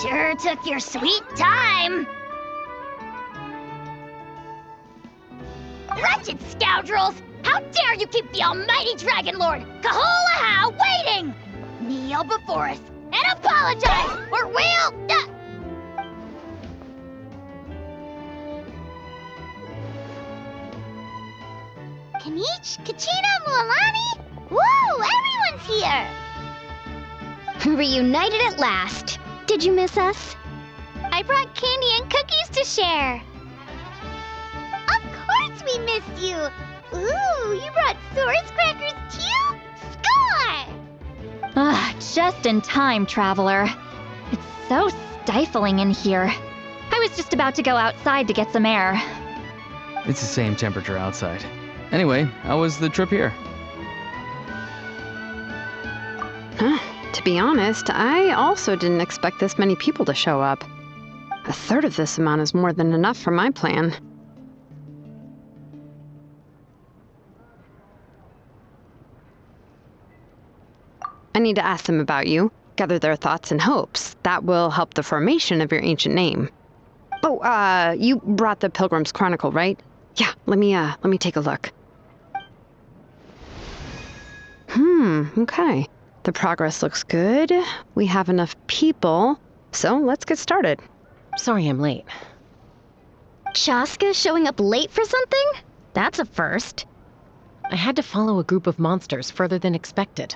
Sure took your sweet time! Wretched scoundrels! How dare you keep the almighty Dragon Lord, Kahulaha, waiting! Kneel before us and apologize, or we'll... Kanich, Kachina, Mualani? Woo! Everyone's here! Reunited at last. Did you miss us? I brought candy and cookies to share. Of course we missed you! Ooh, you brought Source crackers too? Score! Ah, just in time, traveler. It's so stifling in here. I was just about to go outside to get some air. It's the same temperature outside. Anyway, how was the trip here? To be honest, I also didn't expect this many people to show up. A third of this amount is more than enough for my plan. I need to ask them about you, gather their thoughts and hopes. That will help the formation of your ancient name. Oh, you brought the Pilgrim's Chronicle, right? Yeah, let me take a look. Okay. The progress looks good. We have enough people, so let's get started. Sorry I'm late. Chaska showing up late for something? That's a first. I had to follow a group of monsters further than expected.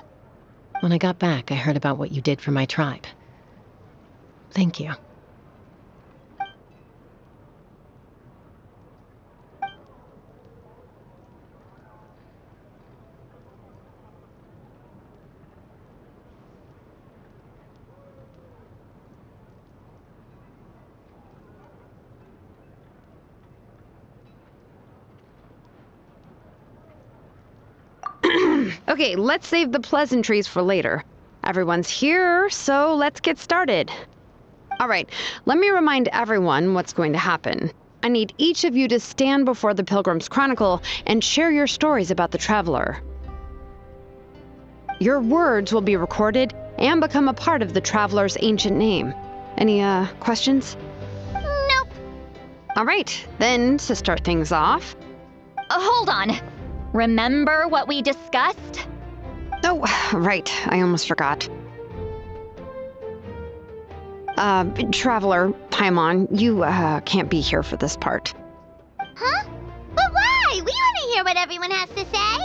When I got back, I heard about what you did for my tribe. Thank you. Okay, let's save the pleasantries for later. Everyone's here, so let's get started. All right, let me remind everyone what's going to happen. I need each of you to stand before the Pilgrim's Chronicle and share your stories about the traveler. Your words will be recorded and become a part of the traveler's ancient name. Any, questions? Nope. All right, then to start things off. Hold on. Remember what we discussed? Oh, right, I almost forgot. Traveler, Paimon, you, can't be here for this part. Huh? But why? We want to hear what everyone has to say.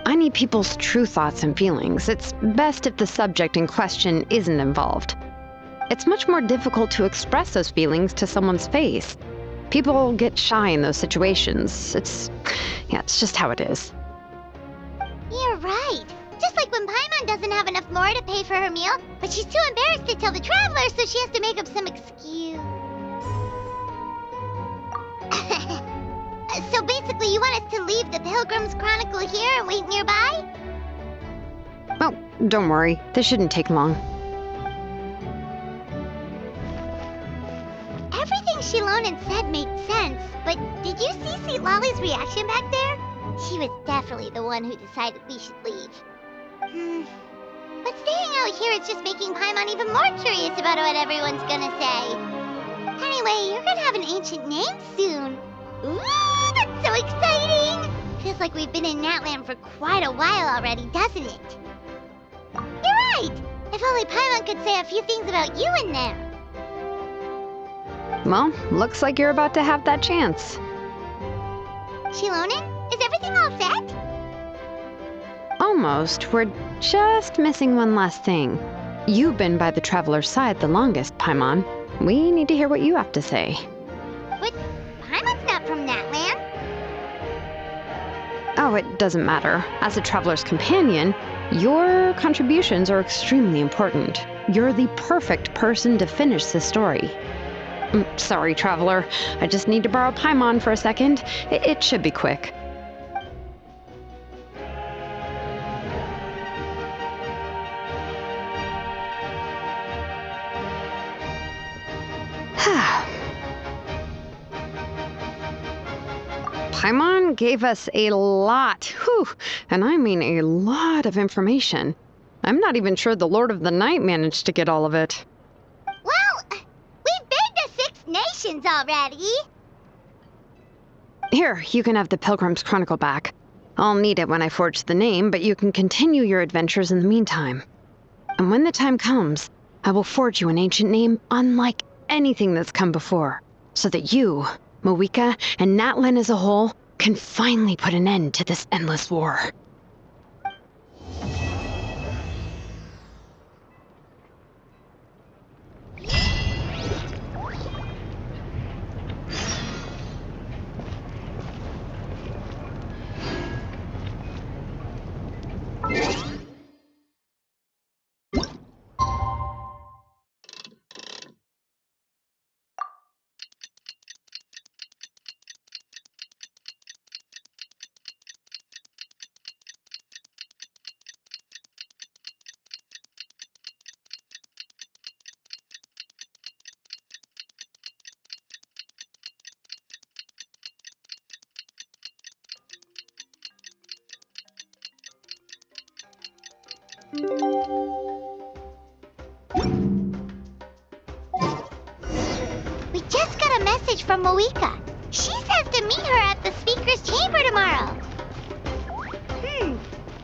I need people's true thoughts and feelings. It's best if the subject in question isn't involved. It's much more difficult to express those feelings to someone's face. People get shy in those situations. It's just how it is. You're right. Just like when Paimon doesn't have enough lore to pay for her meal, but she's too embarrassed to tell the traveler, so she has to make up some excuse. So basically, you want us to leave the Pilgrim's Chronicle here and wait nearby? Oh, don't worry. This shouldn't take long. Everything Shilonen said made sense, but did you see Sweet Lolly's reaction back there? She was definitely the one who decided we should leave. But staying out here is just making Paimon even more curious about what everyone's gonna say. Anyway, you're gonna have an ancient name soon. Ooh, that's so exciting! Feels like we've been in Natland for quite a while already, doesn't it? You're right! If only Paimon could say a few things about you in there. Well, looks like you're about to have that chance. Shilonen, is everything all set? Almost. We're just missing one last thing. You've been by the Traveler's side the longest, Paimon. We need to hear what you have to say. But Paimon's not from Natland. Oh, it doesn't matter. As a Traveler's companion, your contributions are extremely important. You're the perfect person to finish this story. Sorry, Traveler. I just need to borrow Paimon for a second. It should be quick. Paimon gave us a lot, and I mean a lot of information. I'm not even sure the Lord of the Night managed to get all of it. Well, we've been to 6 nations already. Here, you can have the Pilgrim's Chronicle back. I'll need it when I forge the name, but you can continue your adventures in the meantime. And when the time comes, I will forge you an ancient name unlike anything that's come before, so that you, Moeka, and Natlan as a whole can finally put an end to this endless war. We just got a message from Moeka. She says to meet her at the Speaker's Chamber tomorrow.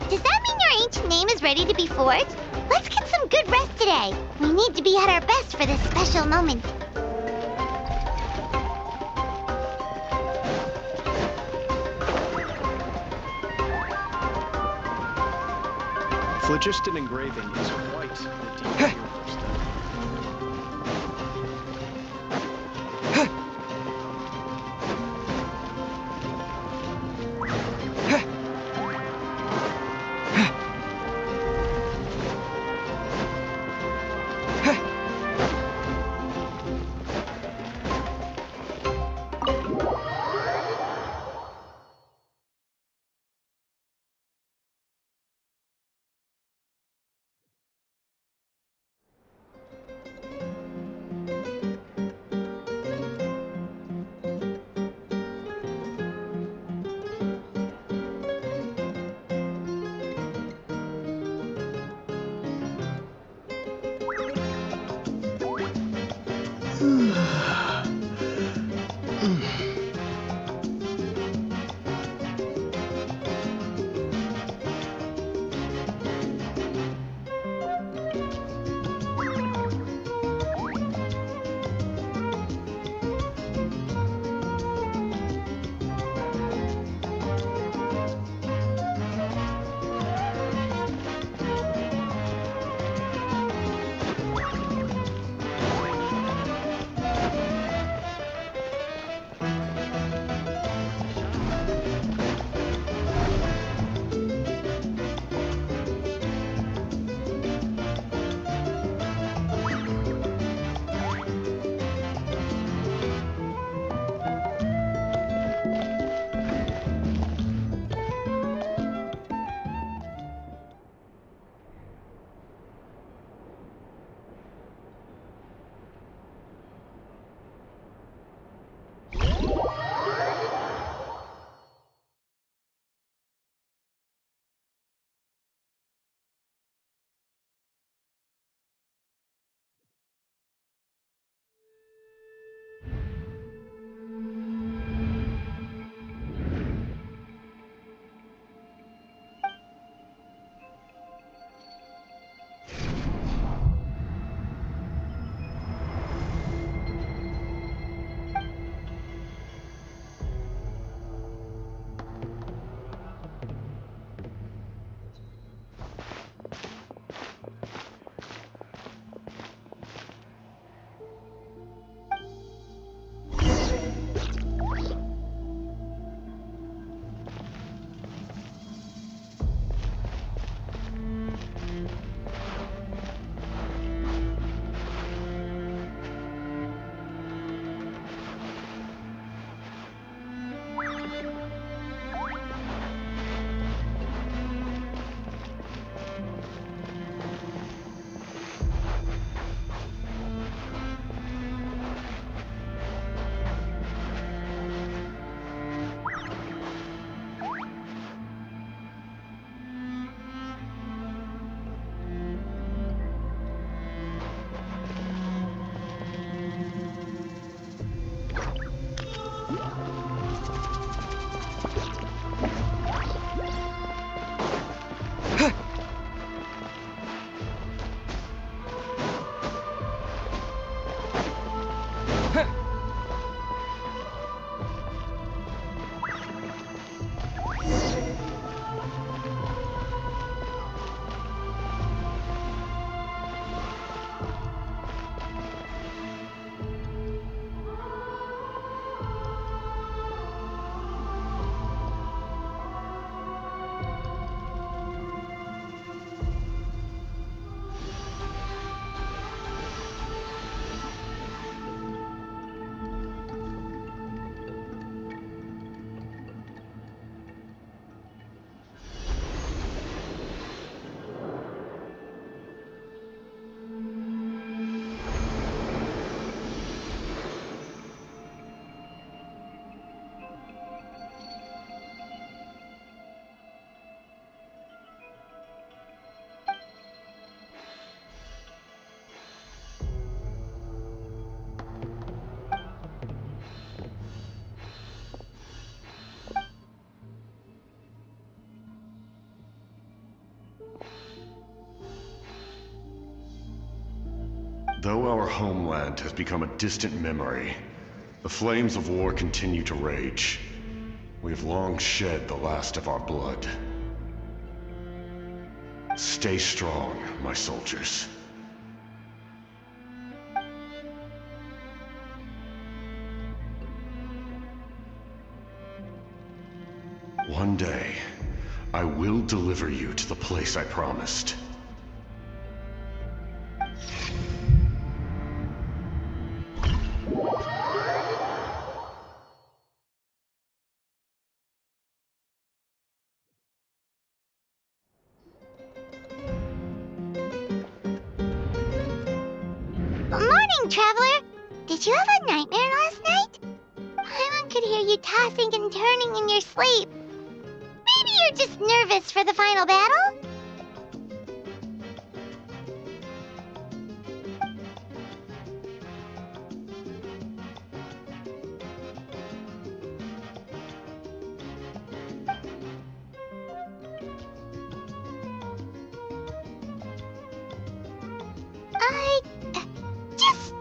Does that mean your ancient name is ready to be forged? Let's get some good rest today. We need to be at our best for this special moment. Phlogiston engraving is quite the deep field of study. Though our homeland has become a distant memory, the flames of war continue to rage. We have long shed the last of our blood. Stay strong, my soldiers. One day, I will deliver you to the place I promised. Morning, Traveler! Did you have a nightmare last night? Paimon could hear you tossing and turning in your sleep. Maybe you're just nervous for the final battle?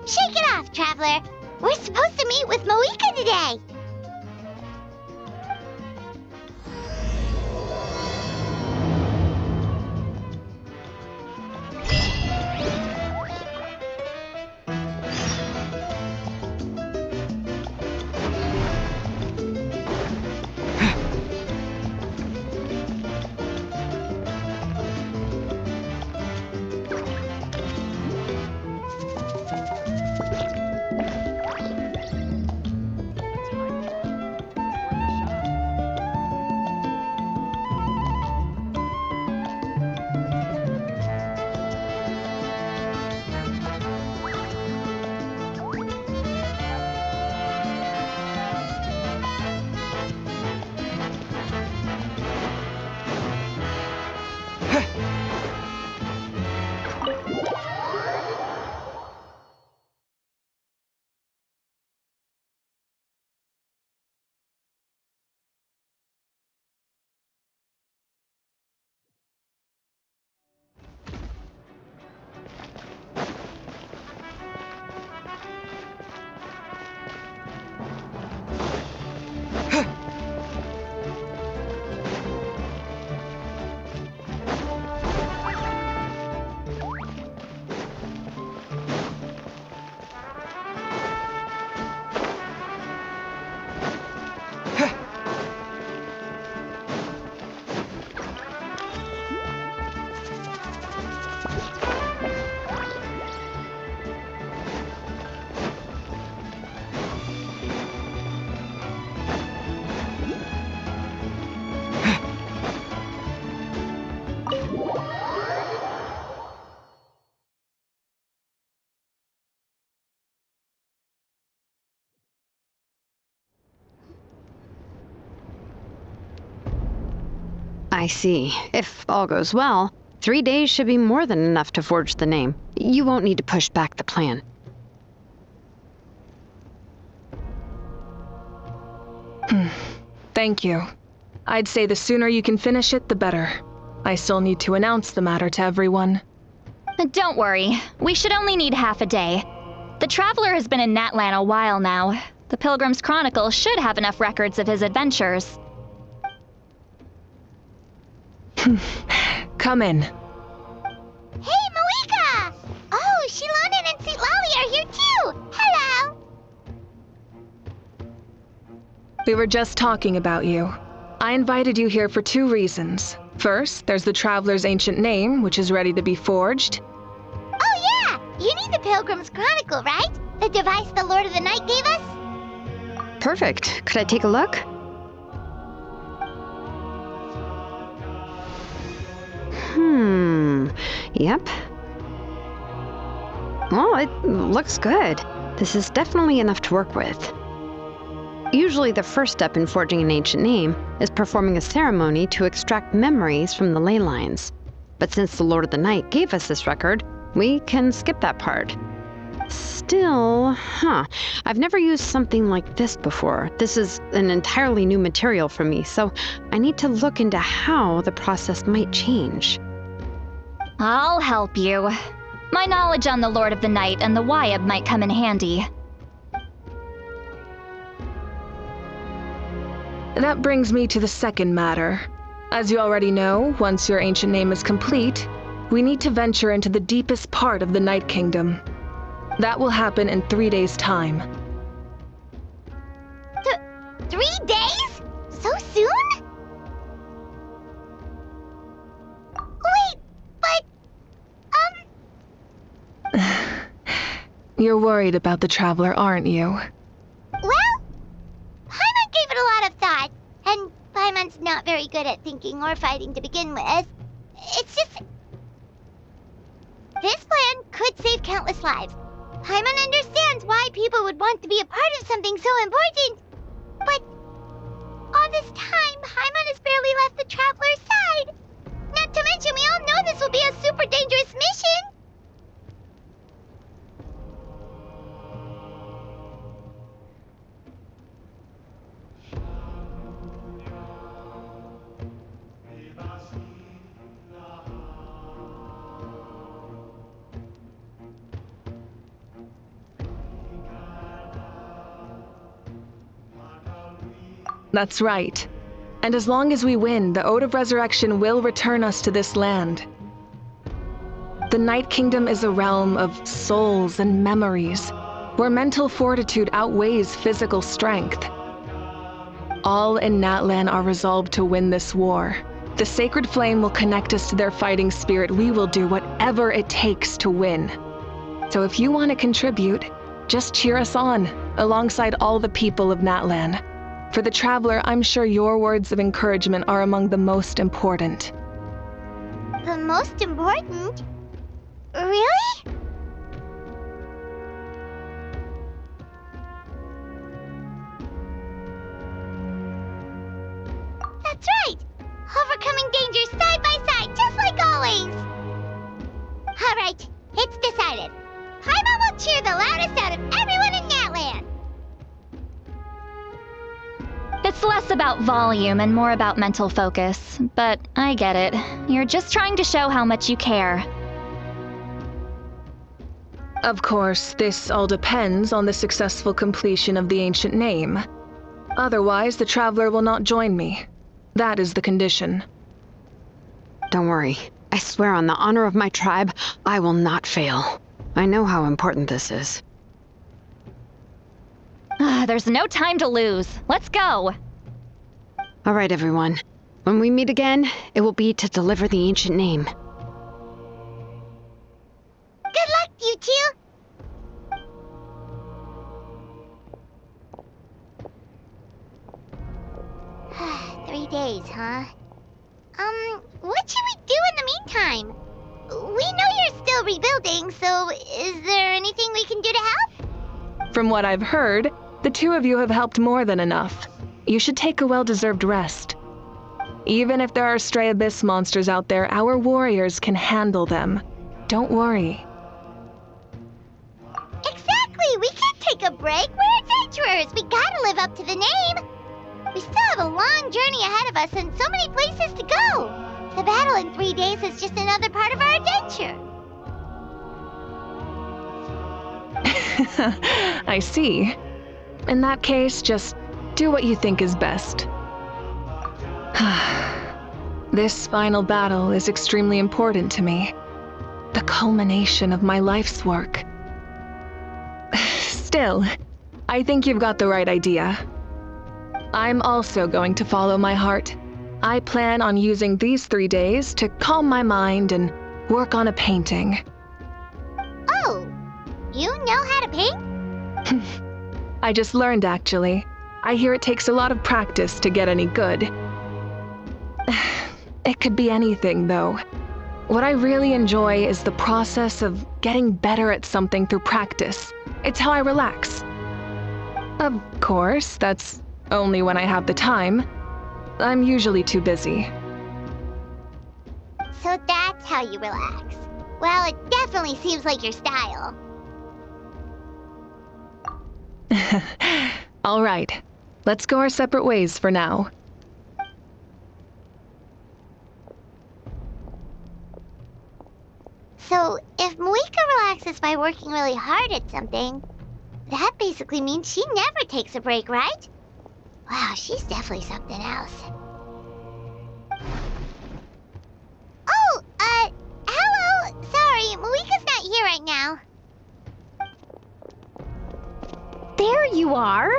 Shake it off, Traveler. We're supposed to meet with Moeka today. I see. If all goes well, 3 days should be more than enough to forge the name. You won't need to push back the plan. Thank you. I'd say the sooner you can finish it, the better. I still need to announce the matter to everyone. Don't worry. We should only need half a day. The Traveler has been in Natlan a while now. The Pilgrim's Chronicle should have enough records of his adventures. Come in. Hey, Moeka! Oh, Shilonen and Sweet Lolly are here too! Hello! We were just talking about you. I invited you here for 2 reasons. First, there's the Traveler's ancient name, which is ready to be forged. Oh yeah! You need the Pilgrim's Chronicle, right? The device the Lord of the Night gave us? Perfect. Could I take a look? Yep. Well, it looks good. This is definitely enough to work with. Usually the first step in forging an ancient name is performing a ceremony to extract memories from the ley lines. But since the Lord of the Night gave us this record, we can skip that part. Still, I've never used something like this before. This is an entirely new material for me, so I need to look into how the process might change. I'll help you. My knowledge on the Lord of the Night and the Wyab might come in handy. That brings me to the second matter. As you already know, once your ancient name is complete, we need to venture into the deepest part of the Night Kingdom. That will happen in 3 days' time. 3 days? So soon? Wait, but... You're worried about the Traveler, aren't you? Well, Paimon gave it a lot of thought, and Paimon's not very good at thinking or fighting to begin with. It's just... This plan could save countless lives. Paimon understands why people would want to be a part of something so important. But all this time, Paimon has barely left the Traveler's side. Not to mention, we all know this will be a super dangerous mission. That's right. And as long as we win, the Ode of Resurrection will return us to this land. The Night Kingdom is a realm of souls and memories, where mental fortitude outweighs physical strength. All in Natlan are resolved to win this war. The sacred flame will connect us to their fighting spirit. We will do whatever it takes to win. So if you want to contribute, just cheer us on, alongside all the people of Natlan. For the Traveler, I'm sure your words of encouragement are among the most important. The most important? Really? That's right! Overcoming dangers side by side, just like always! Alright, it's decided. Paimon will cheer the loudest out of everyone in Natlan! It's less about volume and more about mental focus, but I get it. You're just trying to show how much you care. Of course, this all depends on the successful completion of the ancient name. Otherwise, the Traveler will not join me. That is the condition. Don't worry. I swear on the honor of my tribe, I will not fail. I know how important this is. There's no time to lose. Let's go! All right, everyone. When we meet again, it will be to deliver the ancient name. Good luck, you two! Three days, huh? What should we do in the meantime? We know you're still rebuilding, so is there anything we can do to help? From what I've heard, the two of you have helped more than enough. You should take a well-deserved rest. Even if there are stray abyss monsters out there, our warriors can handle them. Don't worry. Exactly! We can't take a break! We're adventurers! We gotta live up to the name! We still have a long journey ahead of us and so many places to go! The battle in 3 days is just another part of our adventure! I see. In that case, just do what you think is best. This final battle is extremely important to me. The culmination of my life's work. Still, I think you've got the right idea. I'm also going to follow my heart. I plan on using these 3 days to calm my mind and work on a painting. Oh, you know how to paint? I just learned, actually. I hear it takes a lot of practice to get any good. It could be anything, though. What I really enjoy is the process of getting better at something through practice. It's how I relax. Of course, that's only when I have the time. I'm usually too busy. So that's how you relax. Well, it definitely seems like your style. All right. Let's go our separate ways for now. So, if Moika relaxes by working really hard at something, that basically means she never takes a break, right? Wow, she's definitely something else. Oh, hello! Sorry, Moika's not here right now. There you are!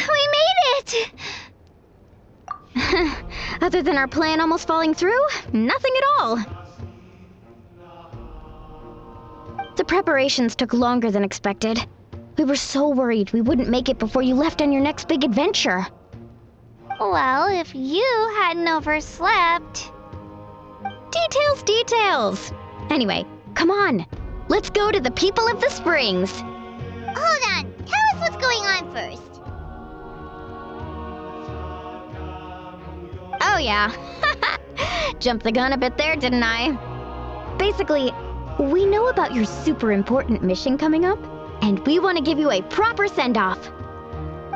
We made it! Other than our plan almost falling through, nothing at all. The preparations took longer than expected. We were so worried we wouldn't make it before you left on your next big adventure. Well, if you hadn't overslept... Details! Anyway, come on. Let's go to the people of the Springs. Hold on, tell us what's going on first. Oh yeah. Jumped the gun a bit there, didn't I? Basically, we know about your super important mission coming up, and we want to give you a proper send-off.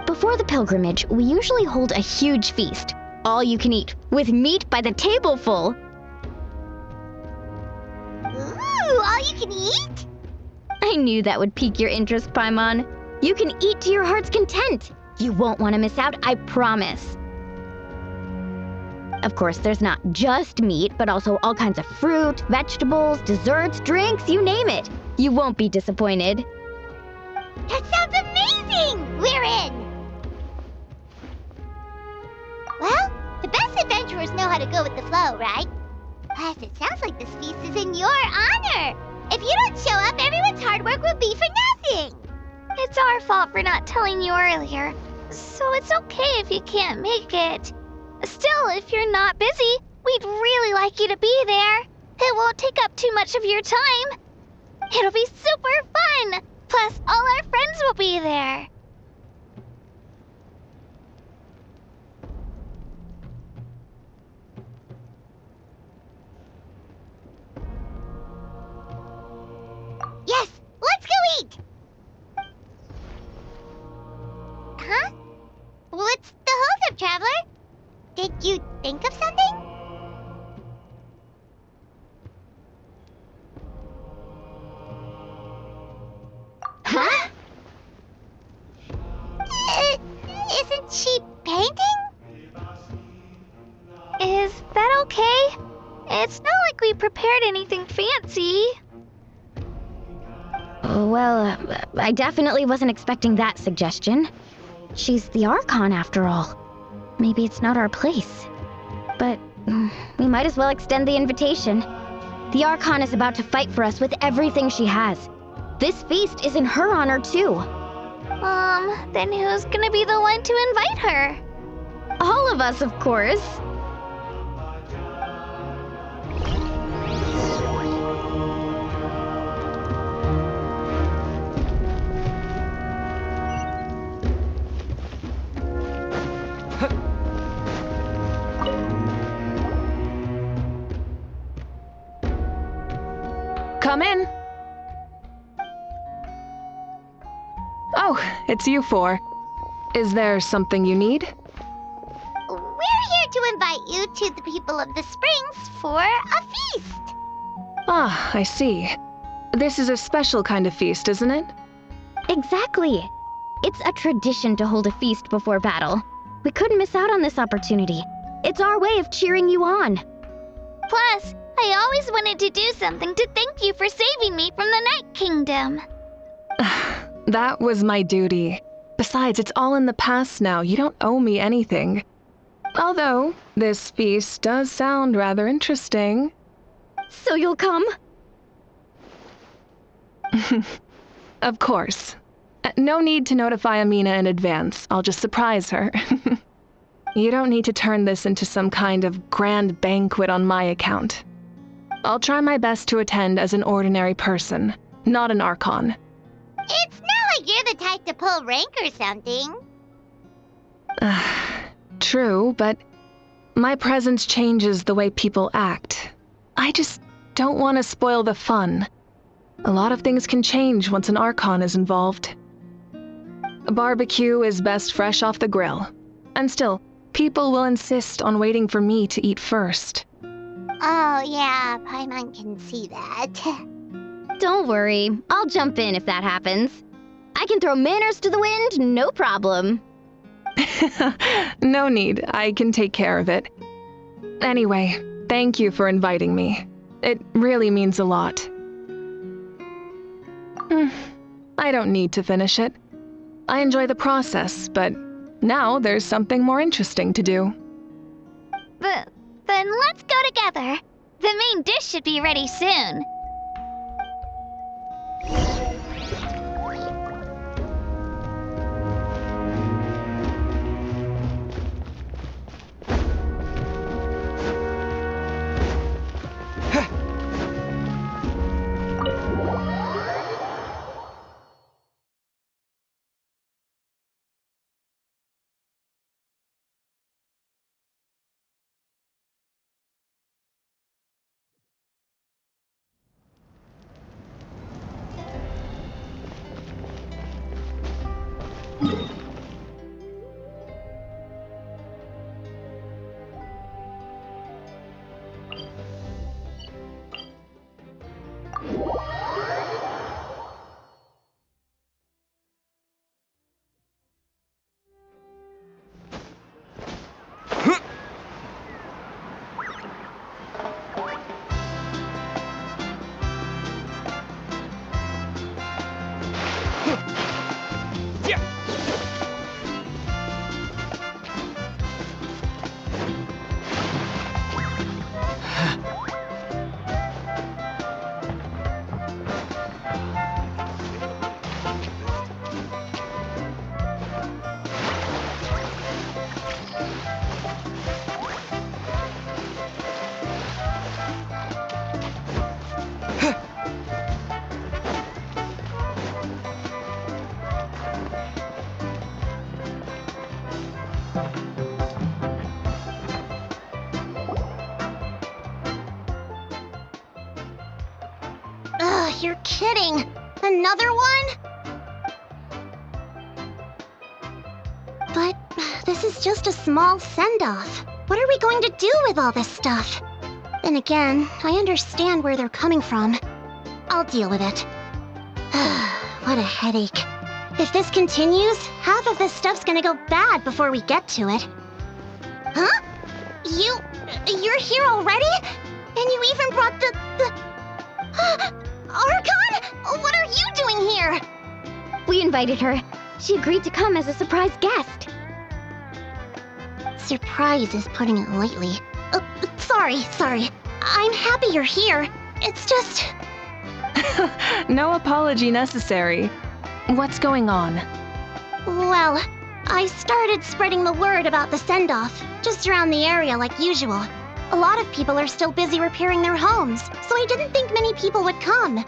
Before the pilgrimage, we usually hold a huge feast, all you can eat, with meat by the tableful. Ooh, all you can eat? I knew that would pique your interest, Paimon. You can eat to your heart's content. You won't want to miss out, I promise. Of course, there's not just meat, but also all kinds of fruit, vegetables, desserts, drinks, you name it. You won't be disappointed. That sounds amazing! We're in! Well, the best adventurers know how to go with the flow, right? Plus, it sounds like this feast is in your honor. If you don't show up, everyone's hard work will be for nothing. It's our fault for not telling you earlier, so it's okay if you can't make it. Still, if you're not busy, we'd really like you to be there. It won't take up too much of your time. It'll be super fun! Plus, all our friends will be there. Yes, let's go eat! Huh? What's the holdup, Traveler? Did you think of something? Huh? Isn't she painting? Is that okay? It's not like we prepared anything fancy. Well, I definitely wasn't expecting that suggestion. She's the Archon, after all. Maybe it's not our place. But we might as well extend the invitation. The Archon is about to fight for us with everything she has. This feast is in her honor, too. Then who's gonna be the one to invite her? All of us, of course. Come in. Oh, it's you four. Is there something you need? We're here to invite you to the people of the Springs for a feast. Ah, I see. This is a special kind of feast, isn't it? Exactly. It's a tradition to hold a feast before battle. We couldn't miss out on this opportunity. It's our way of cheering you on. Plus, I always wanted to do something to thank you for saving me from the Night Kingdom. That was my duty. Besides, it's all in the past now. You don't owe me anything. Although, this feast does sound rather interesting. So you'll come? Of course. No need to notify Amina in advance. I'll just surprise her. You don't need to turn this into some kind of grand banquet on my account. I'll try my best to attend as an ordinary person, not an Archon. It's not like you're the type to pull rank or something. True, but my presence changes the way people act. I just don't want to spoil the fun. A lot of things can change once an Archon is involved. A barbecue is best fresh off the grill. And still, people will insist on waiting for me to eat first. Oh yeah, Paimon can see that. Don't worry. I'll jump in if that happens. I can throw manners to the wind, no problem. No need. I can take care of it. Anyway, thank you for inviting me. It really means a lot. I don't need to finish it. I enjoy the process, but now there's something more interesting to do. Then let's go together. The main dish should be ready soon. Ugh, you're kidding. Another one? But this is just a small send-off. What are we going to do with all this stuff? Then again, I understand where they're coming from. I'll deal with it. What a headache. If this continues, half of this stuff's gonna go bad before we get to it. Huh? You're here already? And you even brought the... Archon? What are you doing here? We invited her. She agreed to come as a surprise guest. Surprise is putting it lightly. Sorry. I'm happy you're here. It's just... No apology necessary. What's going on? Well, I started spreading the word about the send-off, just around the area like usual. A lot of people are still busy repairing their homes, so I didn't think many people would come.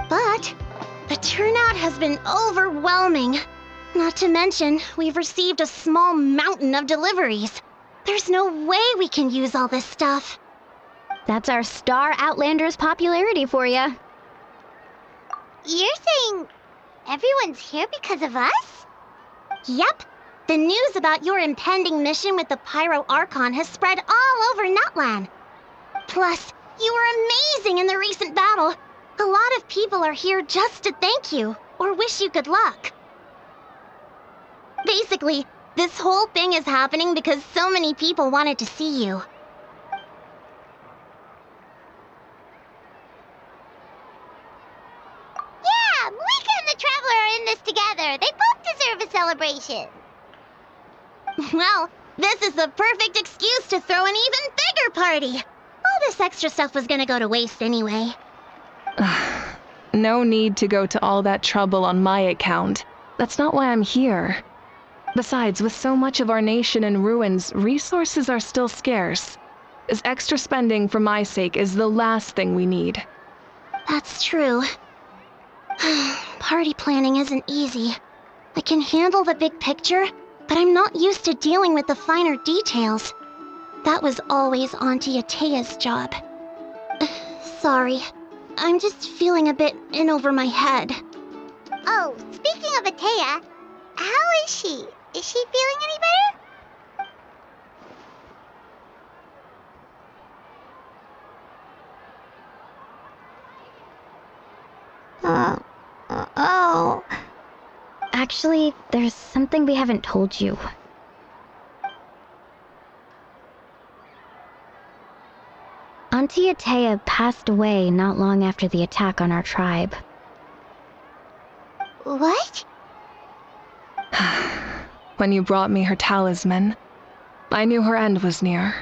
But the turnout has been overwhelming. Not to mention, we've received a small mountain of deliveries. There's no way we can use all this stuff. That's our Star Outlander's popularity for ya. You're saying everyone's here because of us? Yep. The news about your impending mission with the Pyro Archon has spread all over Nutland. Plus, you were amazing in the recent battle. A lot of people are here just to thank you, or wish you good luck. Basically, this whole thing is happening because so many people wanted to see you. Yeah, Malika and the Traveler are in this together. They both deserve a celebration. Well, this is the perfect excuse to throw an even bigger party. All this extra stuff was gonna go to waste anyway. No need to go to all that trouble on my account. That's not why I'm here. Besides, with so much of our nation in ruins, resources are still scarce. This extra spending for my sake is the last thing we need. That's true. Party planning isn't easy. I can handle the big picture, but I'm not used to dealing with the finer details. That was always Auntie Atea's job. Sorry. I'm just feeling a bit in over my head. Oh, speaking of Atea, how is she? Is she feeling any better? Oh. Actually, there's something we haven't told you. Auntie Atea passed away not long after the attack on our tribe. What? When you brought me her talisman, I knew her end was near.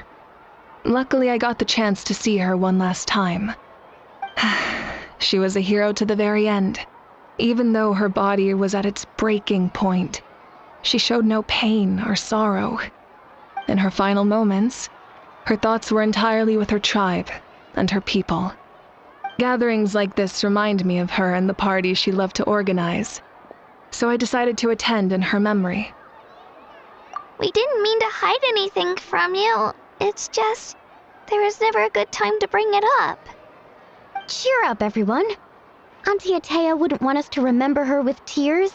Luckily, I got the chance to see her one last time. She was a hero to the very end. Even though her body was at its breaking point, she showed no pain or sorrow. In her final moments, her thoughts were entirely with her tribe and her people. Gatherings like this remind me of her and the parties she loved to organize, so I decided to attend in her memory. We didn't mean to hide anything from you. It's just, there was never a good time to bring it up. Cheer up, everyone. Auntie Atea wouldn't want us to remember her with tears.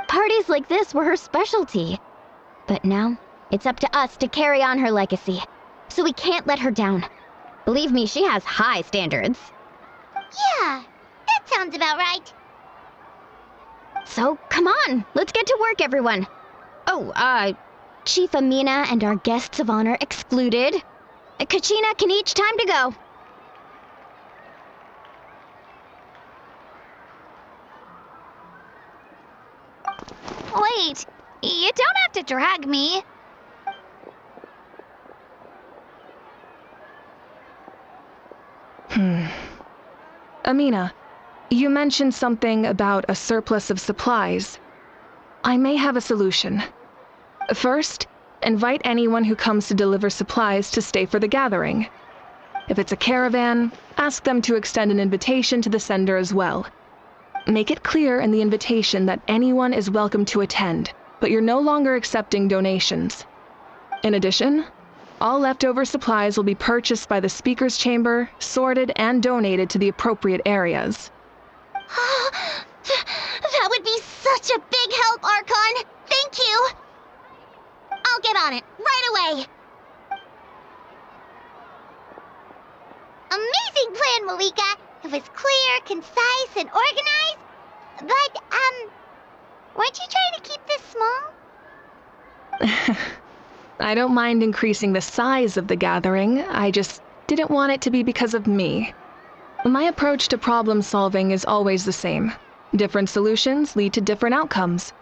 Parties like this were her specialty. But now, it's up to us to carry on her legacy. So we can't let her down. Believe me, she has high standards. Yeah, that sounds about right. So, come on, let's get to work, everyone. Oh, Chief Amina and our guests of honor excluded. Kachina can each time to go. Wait, you don't have to drag me. Amina, you mentioned something about a surplus of supplies. I may have a solution. First, invite anyone who comes to deliver supplies to stay for the gathering. If it's a caravan, ask them to extend an invitation to the sender as well. Make it clear in the invitation that anyone is welcome to attend, but you're no longer accepting donations. In addition, All leftover supplies will be purchased by the Speaker's Chamber, sorted, and donated to the appropriate areas. That would be such a big help, Archon! Thank you! I'll get on it, right away! Amazing plan, Malika! It was clear, concise, and organized. But, weren't you trying to keep this small? I don't mind increasing the size of the gathering, I just didn't want it to be because of me. My approach to problem solving is always the same. Different solutions lead to different outcomes.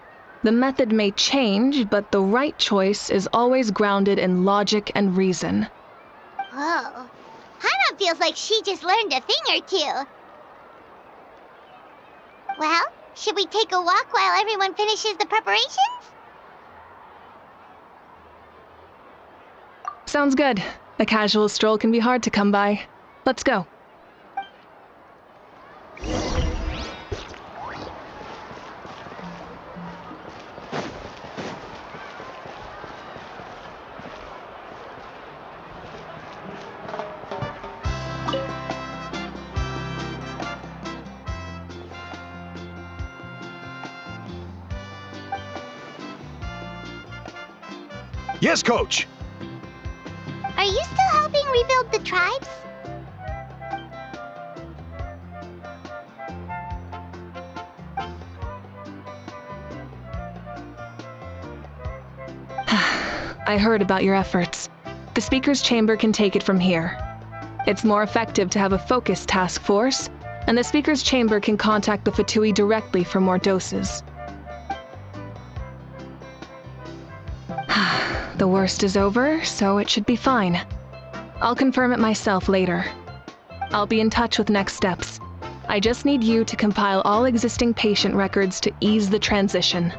The method may change, but the right choice is always grounded in logic and reason. Whoa. Hana feels like she just learned a thing or two. Well, should we take a walk while everyone finishes the preparations? Sounds good. A casual stroll can be hard to come by. Let's go. Yes, Coach! Are you still helping rebuild the tribes? I heard about your efforts. The Speaker's Chamber can take it from here. It's more effective to have a focused task force, and the Speaker's Chamber can contact the Fatui directly for more doses. The worst is over, so it should be fine. I'll confirm it myself later. I'll be in touch with next steps. I just need you to compile all existing patient records to ease the transition.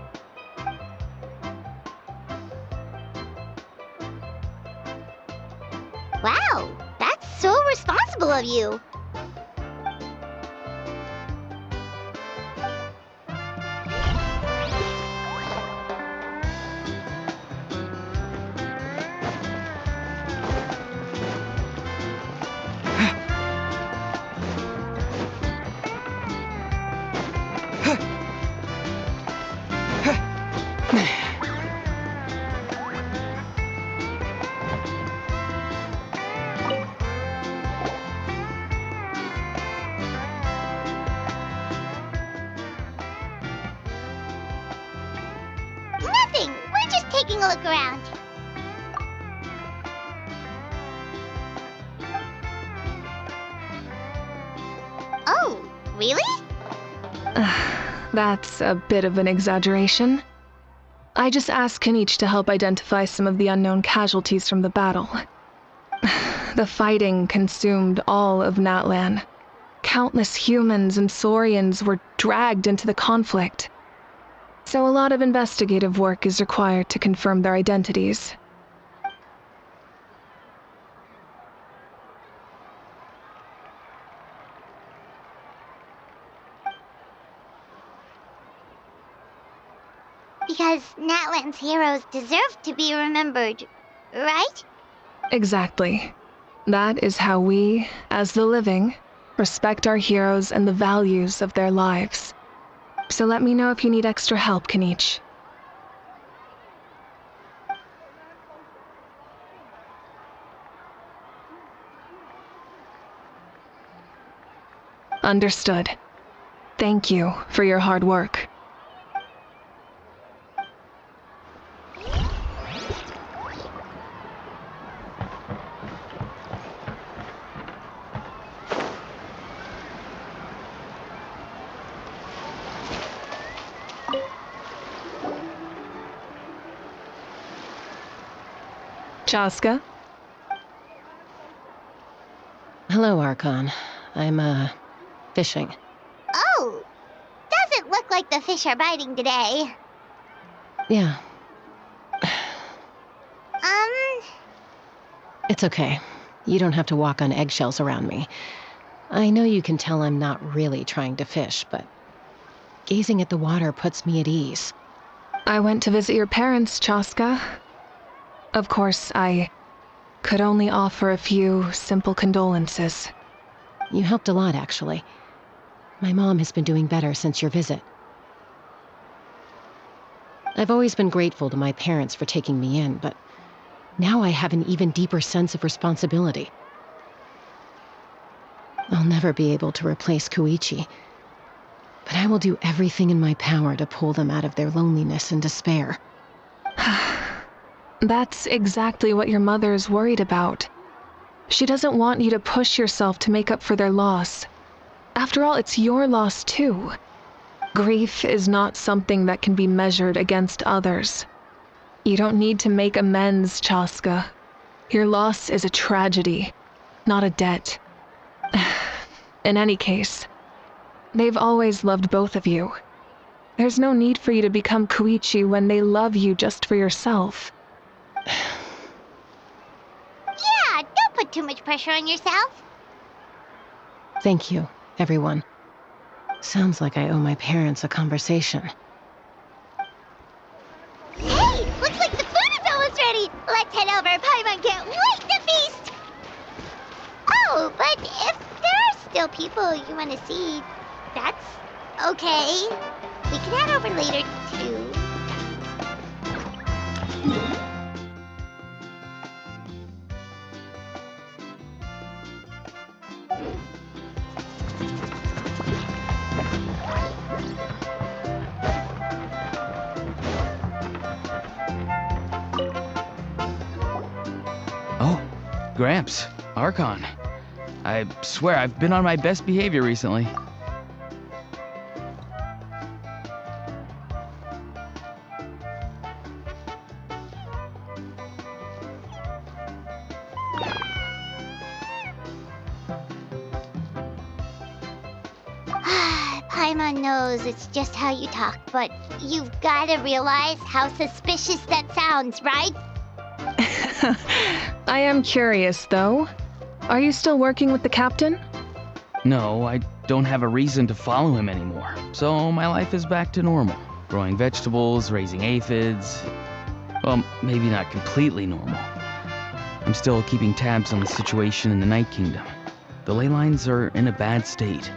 Wow, that's so responsible of you. Nothing. We're just taking a look around. Oh, really? That's a bit of an exaggeration. I just asked Kenichi to help identify some of the unknown casualties from the battle. The fighting consumed all of Natlan. Countless humans and Saurians were dragged into the conflict. So a lot of investigative work is required to confirm their identities. Because Natlan's heroes deserve to be remembered, right? Exactly. That is how we, as the living, respect our heroes and the values of their lives. So let me know if you need extra help, Kenichi. Understood. Thank you for your hard work. Chaska? Hello, Archon. I'm, fishing. Oh, doesn't look like the fish are biting today. Yeah, Um, it's okay. You don't have to walk on eggshells around me. I know you can tell I'm not really trying to fish, but gazing at the water puts me at ease. I went to visit your parents, Chaska. Of course, I could only offer a few simple condolences. You helped a lot, actually. My mom has been doing better since your visit. I've always been grateful to my parents for taking me in, but now I have an even deeper sense of responsibility. I'll never be able to replace Koichi, but I will do everything in my power to pull them out of their loneliness and despair. That's exactly what your mother is worried about. She doesn't want you to push yourself to make up for their loss. After all, it's your loss too. Grief is not something that can be measured against others. You don't need to make amends, Chaska. Your loss is a tragedy, not a debt. In any case, they've always loved both of you. There's no need for you to become Koichi when they love you just for yourself. Yeah, don't put too much pressure on yourself. Thank you, everyone. Sounds like I owe my parents a conversation. Hey, looks like the food is almost ready. Let's head over. Paimon can't wait to feast. Oh, but if there are still people you want to see, that's okay. We can head over later, too. Oh, Gramps, Archon. I swear I've been on my best behavior recently. Paimon knows it's just how you talk, but you've got to realize how suspicious that sounds, right? I am curious, though. Are you still working with the captain? No, I don't have a reason to follow him anymore, so my life is back to normal. Growing vegetables, raising aphids. Well, maybe not completely normal. I'm still keeping tabs on the situation in the Night Kingdom. The ley lines are in a bad state.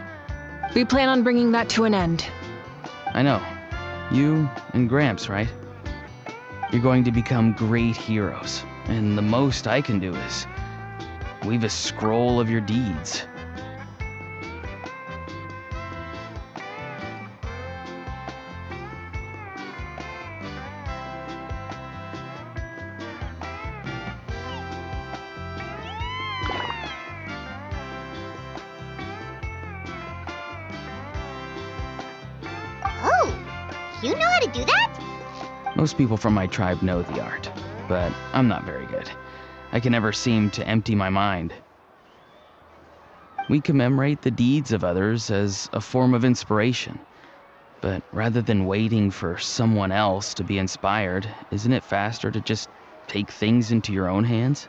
We plan on bringing that to an end. I know. You and Gramps, right? You're going to become great heroes, and the most I can do is weave a scroll of your deeds. Oh, you know how to do that? Most people from my tribe know the art, but I'm not very good. I can never seem to empty my mind. We commemorate the deeds of others as a form of inspiration. But rather than waiting for someone else to be inspired, isn't it faster to just take things into your own hands?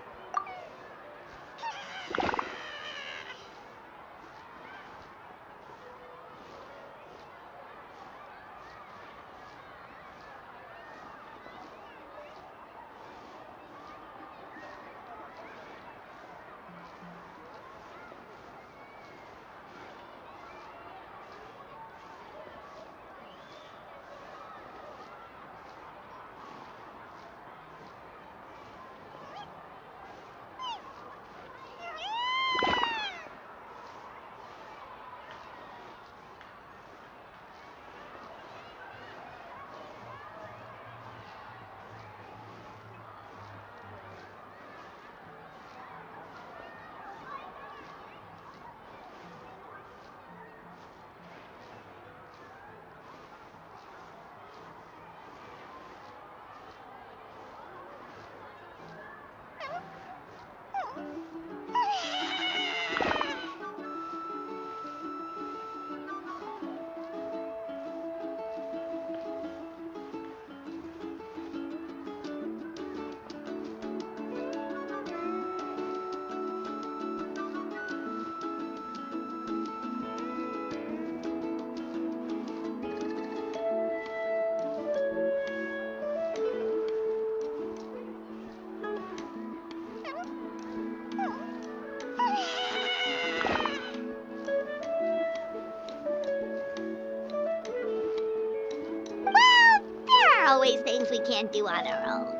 things we can't do on our own.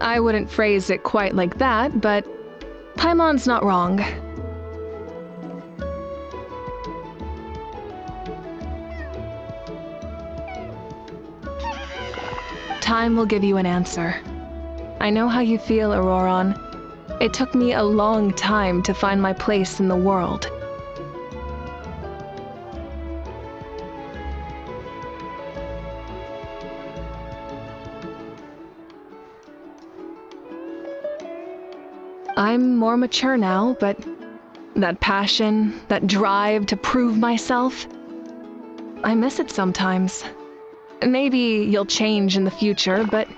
I wouldn't phrase it quite like that, but Paimon's not wrong. Time will give you an answer. I know how you feel, Auroron. It took me a long time to find my place in the world. I'm more mature now, but that passion, that drive to prove myself, I miss it sometimes. Maybe you'll change in the future, but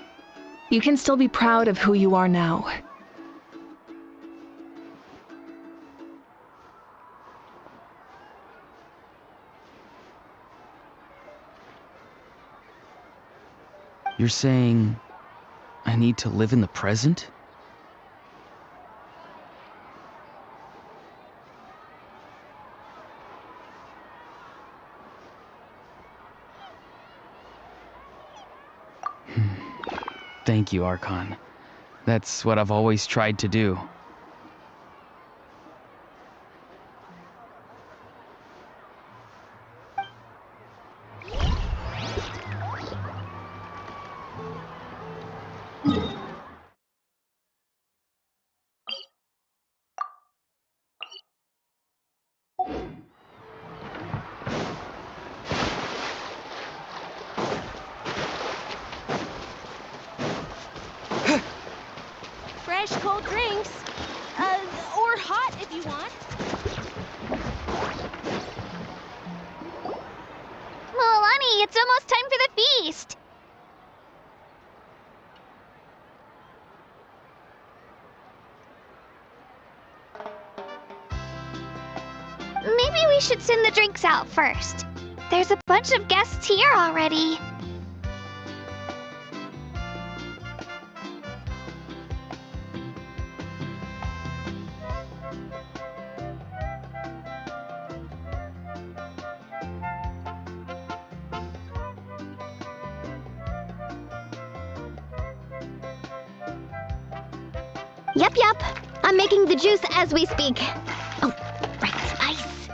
you can still be proud of who you are now. You're saying I need to live in the present? Thank you, Archon. That's what I've always tried to do. Fresh cold drinks. Or hot if you want. Milani, it's almost time for the feast. Maybe we should send the drinks out first. There's a bunch of guests here already. Yep. I'm making the juice as we speak. Oh, right, ice.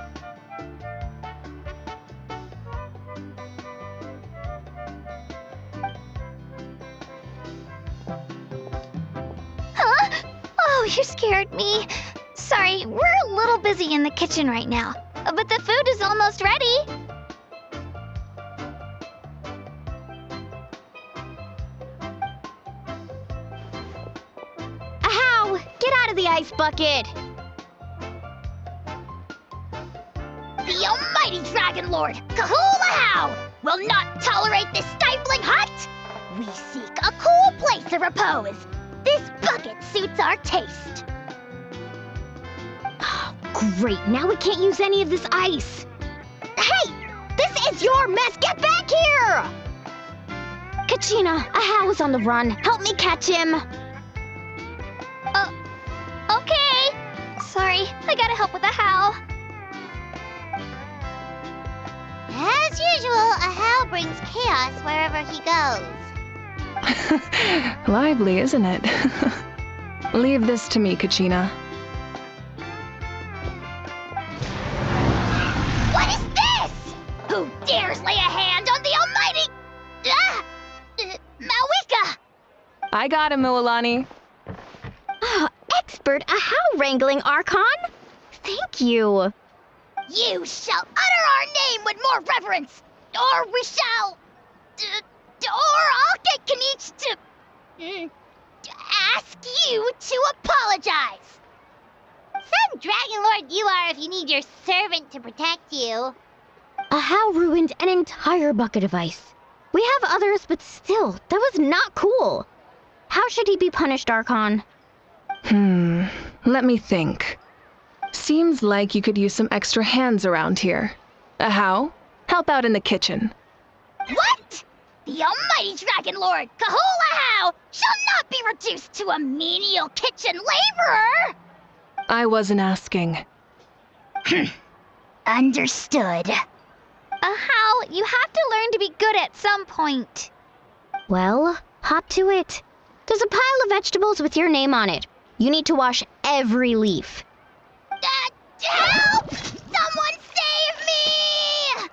Huh? Oh, you scared me. Sorry, we're a little busy in the kitchen right now, but the food is almost ready. Ahow! Get out of the ice bucket! The almighty Dragon Lord, Kahulahau, will not tolerate this stifling hut! We seek a cool place of repose. This bucket suits our taste. Oh, great, now we can't use any of this ice. Hey! This is your mess! Get back here! Kachina, Ahow is on the run. Help me catch him. Okay. Sorry, I gotta help with the how. As usual, Ahau brings chaos wherever he goes. Lively, isn't it? Leave this to me, Kachina. What is this? Who dares lay a hand on the almighty... Mawika? I got him, Mualani. Oh, expert Ahow wrangling, Archon. Thank you. You shall utter our name with more reverence, or we shall... or I'll get Kanich to ask you to apologize. Some Dragon Lord you are if you need your servant to protect you. Ahow ruined an entire bucket of ice. We have others, but still, that was not cool. How should he be punished, Archon? Let me think. Seems like you could use some extra hands around here. How? Help out in the kitchen. What? The almighty Dragon Lord, Kahulahau, shall not be reduced to a menial kitchen laborer! I wasn't asking. Understood. How? You have to learn to be good at some point. Well, hop to it. There's a pile of vegetables with your name on it. You need to wash every leaf. Help! Someone save me!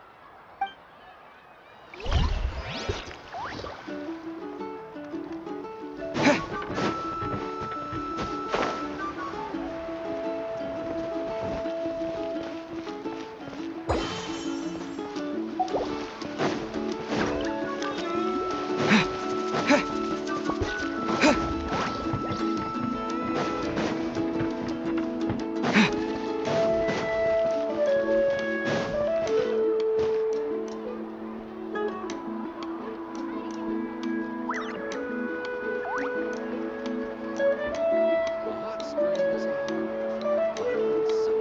A hot spring is a harbor for body and soul.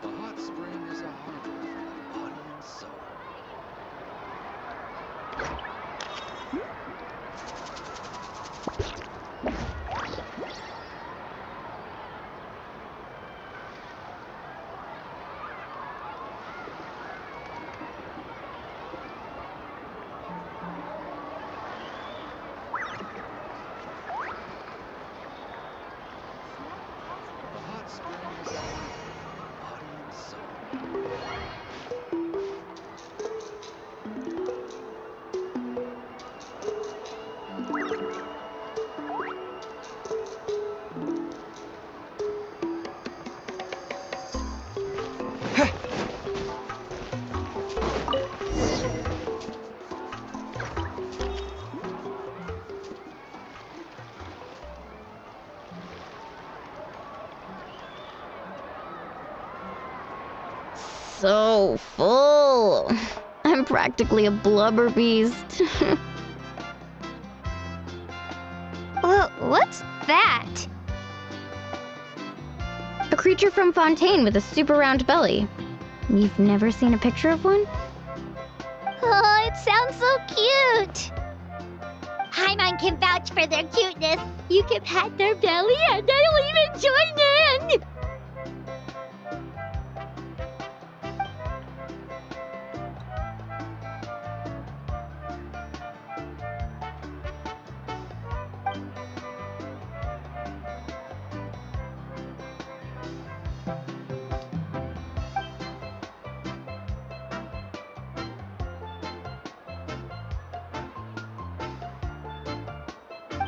A hot spring is a harbor for body and soul. A hot spring is a harbor for body and soul. A hot spring is a harbor for body and soul. So full. I'm practically a blubber beast. What's that? A creature from Fontaine with a super round belly. You've never seen a picture of one? Oh, it sounds so cute. Paimon can vouch for their cuteness. You can pat their belly and they'll even join in.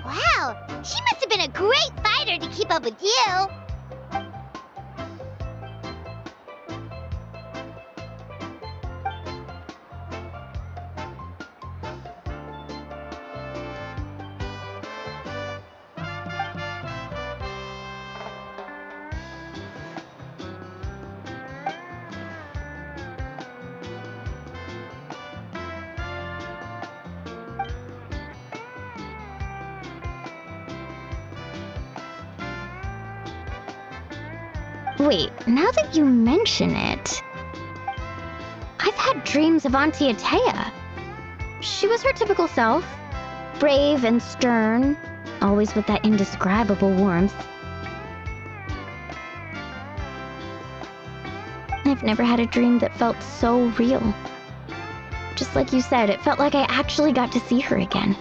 Wow, she must have been a great fighter to keep up with you. Wait, now that you mention it, I've had dreams of Auntie Atea. She was her typical self, brave and stern, always with that indescribable warmth. I've never had a dream that felt so real. Just like you said, it felt like I actually got to see her again.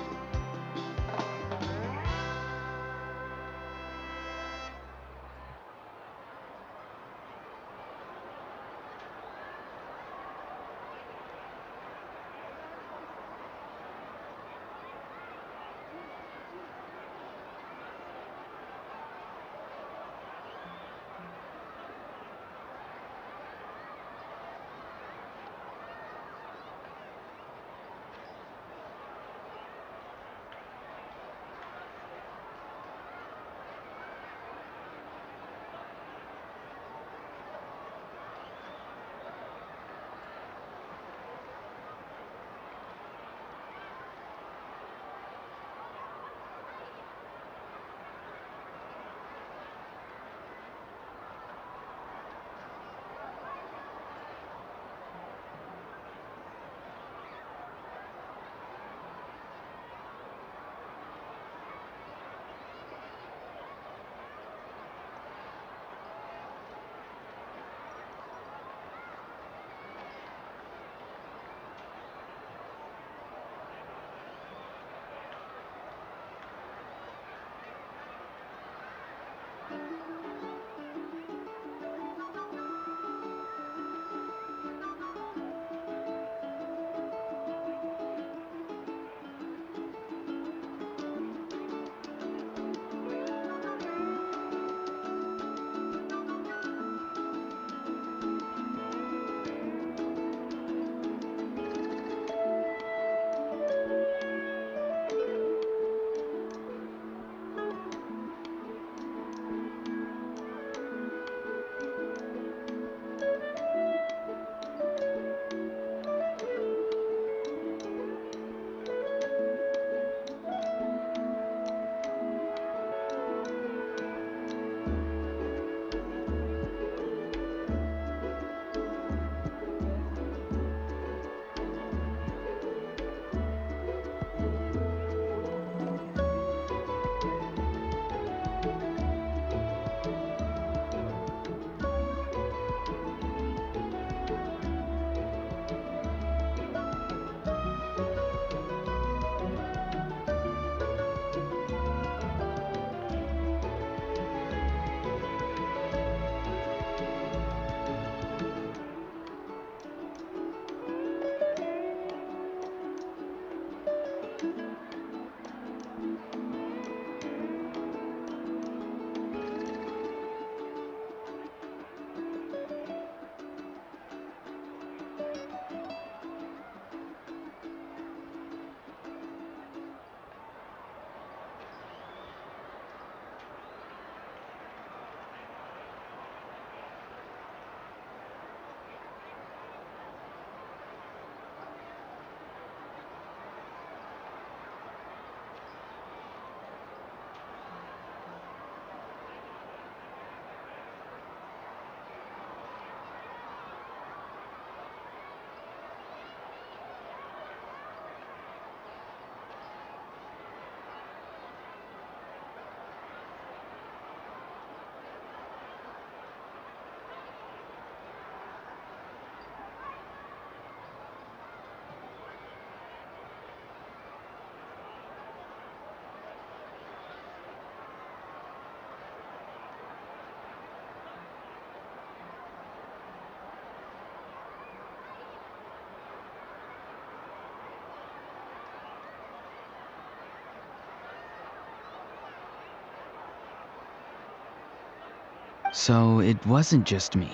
So it wasn't just me.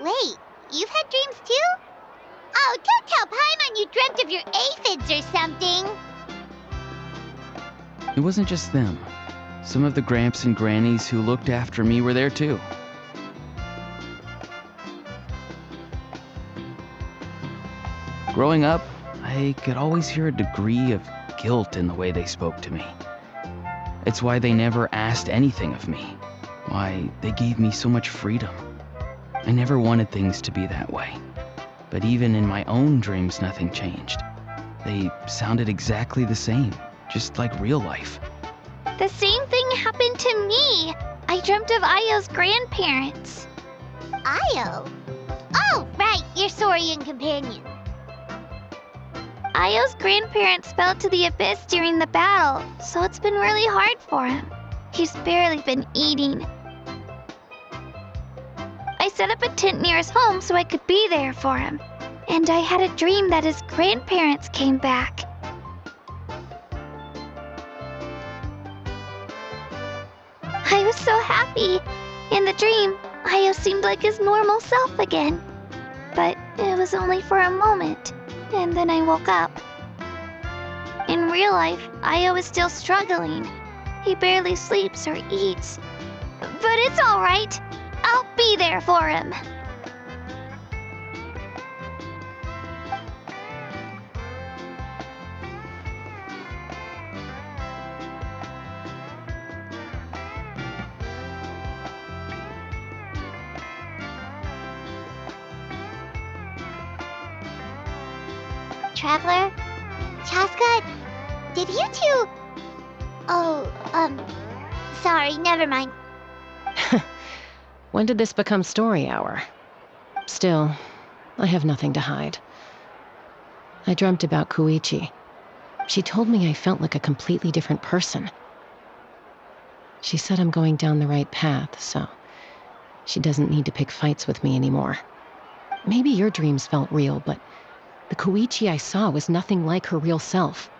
Wait, you've had dreams too? Oh, don't tell Paimon you dreamt of your aphids or something. It wasn't just them. Some of the Gramps and Grannies who looked after me were there too. Growing up, I could always hear a degree of guilt in the way they spoke to me. It's why they never asked anything of me. Why they gave me so much freedom. I never wanted things to be that way. But even in my own dreams, nothing changed. They sounded exactly the same, just like real life. The same thing happened to me. I dreamt of Ayo's grandparents. Ayo? Oh, right, your Saurian companion. Ayo's grandparents fell to the abyss during the battle, so it's been really hard for him. He's barely been eating. I set up a tent near his home so I could be there for him. And I had a dream that his grandparents came back. I was so happy. In the dream, Ayo seemed like his normal self again. But it was only for a moment, and then I woke up. In real life, Ayo is still struggling. He barely sleeps or eats. But it's all right. I'll be there for him. Traveler? Chaska? Did you two... Oh, sorry, never mind. When did this become story hour? Still, I have nothing to hide. I dreamt about Koichi. She told me I felt like a completely different person. She said I'm going down the right path, so she doesn't need to pick fights with me anymore. Maybe your dreams felt real, but the Koichi I saw was nothing like her real self.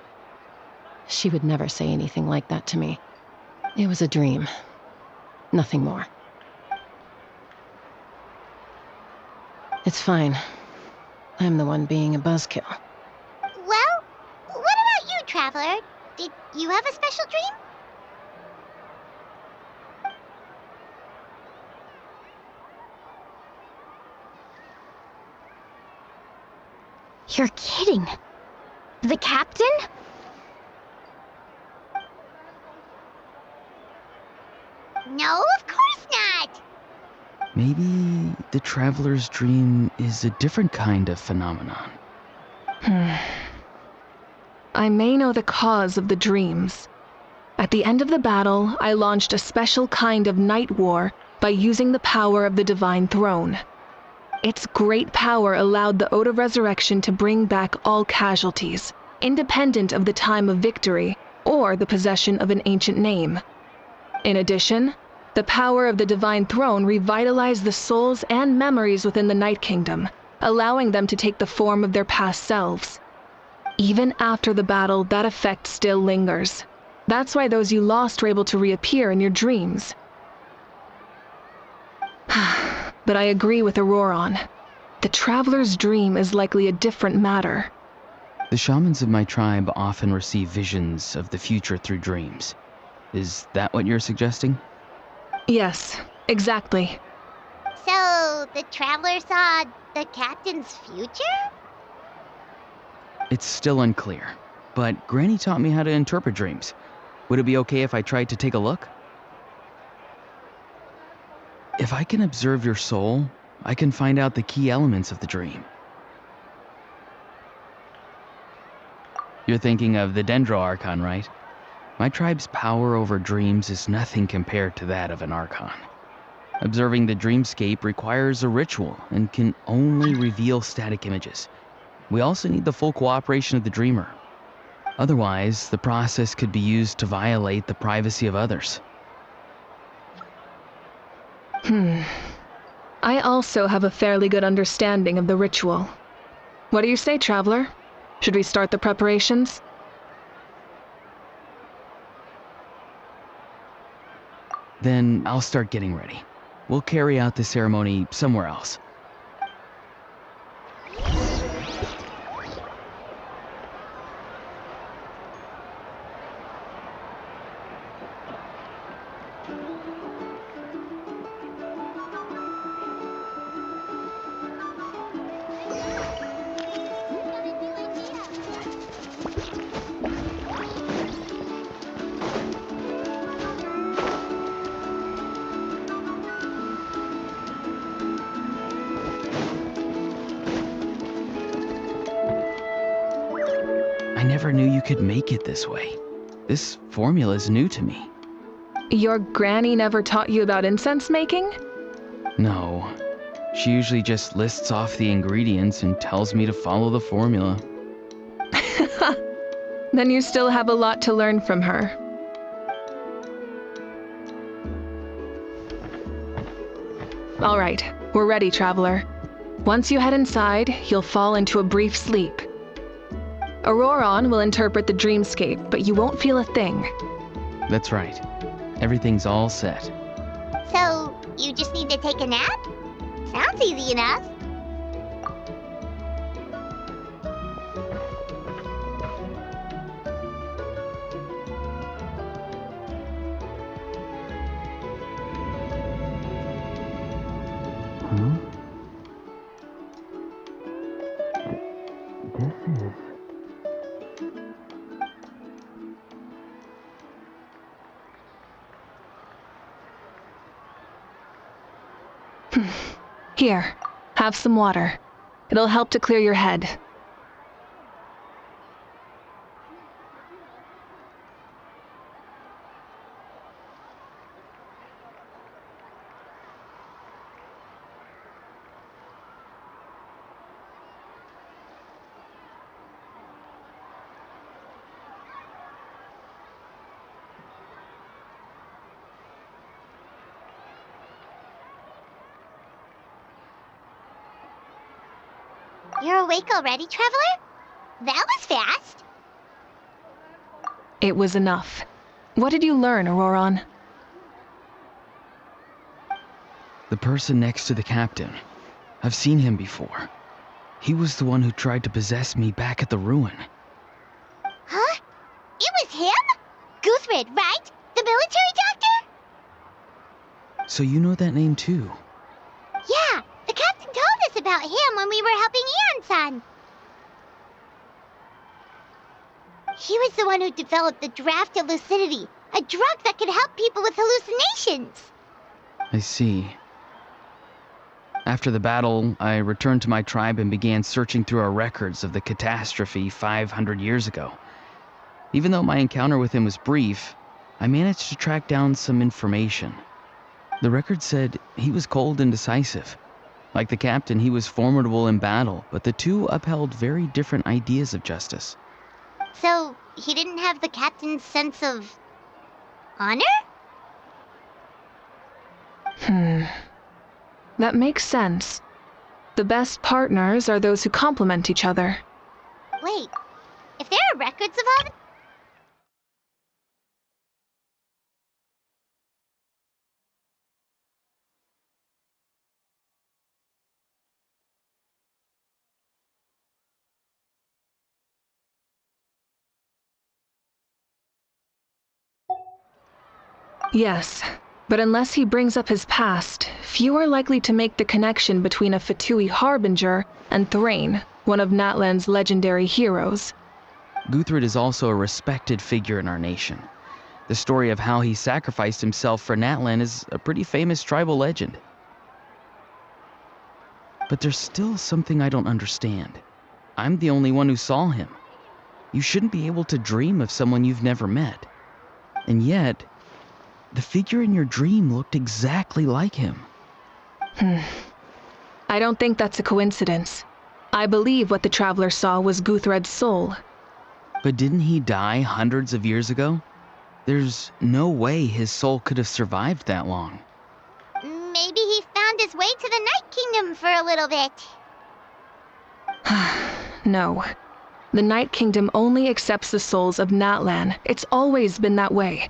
She would never say anything like that to me. It was a dream. Nothing more. It's fine. I'm the one being a buzzkill. Well, what about you, Traveler? Did you have a special dream? You're kidding. The captain? No, of course not. Maybe the traveler's dream is a different kind of phenomenon. I may know the cause of the dreams. At the end of the battle, I launched a special kind of night war by using the power of the Divine Throne. Its great power allowed the Ode of Resurrection to bring back all casualties, independent of the time of victory or the possession of an ancient name. In addition, the power of the Divine Throne revitalized the souls and memories within the Night Kingdom, allowing them to take the form of their past selves. Even after the battle, that effect still lingers. That's why those you lost were able to reappear in your dreams. But I agree with Auroron. The traveler's dream is likely a different matter. The shamans of my tribe often receive visions of the future through dreams. Is that what you're suggesting? Yes, exactly. So, the Traveler saw the captain's future? It's still unclear, but Granny taught me how to interpret dreams. Would it be okay if I tried to take a look? If I can observe your soul, I can find out the key elements of the dream. You're thinking of the Dendro Archon, right? My tribe's power over dreams is nothing compared to that of an Archon. Observing the dreamscape requires a ritual and can only reveal static images. We also need the full cooperation of the dreamer. Otherwise, the process could be used to violate the privacy of others. I also have a fairly good understanding of the ritual. What do you say, Traveler? Should we start the preparations? Then I'll start getting ready. We'll carry out the ceremony somewhere else. I never knew you could make it this way. This formula's new to me. Your granny never taught you about incense making? No. She usually just lists off the ingredients and tells me to follow the formula. Then you still have a lot to learn from her. All right, we're ready, traveler. Once you head inside, you'll fall into a brief sleep. Auroron will interpret the dreamscape, but you won't feel a thing. That's right. Everything's all set. So, you just need to take a nap? Sounds easy enough. Huh? This is... Here, have some water. It'll help to clear your head. You're awake already, traveler? That was fast. It was enough. What did you learn, Auroron? The person next to the captain. I've seen him before. He was the one who tried to possess me back at the ruin. Huh? It was him? Guthred, right? The military doctor? So you know that name too? Yeah, the captain told us about him when we were helping Ian-san. He was the one who developed the draft of lucidity, a drug that could help people with hallucinations. I see. After the battle, I returned to my tribe and began searching through our records of the catastrophe 500 years ago. Even though my encounter with him was brief, I managed to track down some information. The record said he was cold and decisive. Like the captain, he was formidable in battle, but the two upheld very different ideas of justice. So, he didn't have the captain's sense of... honor? That makes sense. The best partners are those who complement each other. Wait, if there are records of all... Yes, but unless he brings up his past, few are likely to make the connection between a Fatui harbinger and Thrain, one of Natlan's legendary heroes. Guthred is also a respected figure in our nation. The story of how he sacrificed himself for Natlan is a pretty famous tribal legend. But there's still something I don't understand. I'm the only one who saw him. You shouldn't be able to dream of someone you've never met. And yet, the figure in your dream looked exactly like him. I don't think that's a coincidence. I believe what the traveler saw was Guthred's soul. But didn't he die hundreds of years ago? There's no way his soul could have survived that long. Maybe he found his way to the Night Kingdom for a little bit. No. The Night Kingdom only accepts the souls of Natlan. It's always been that way.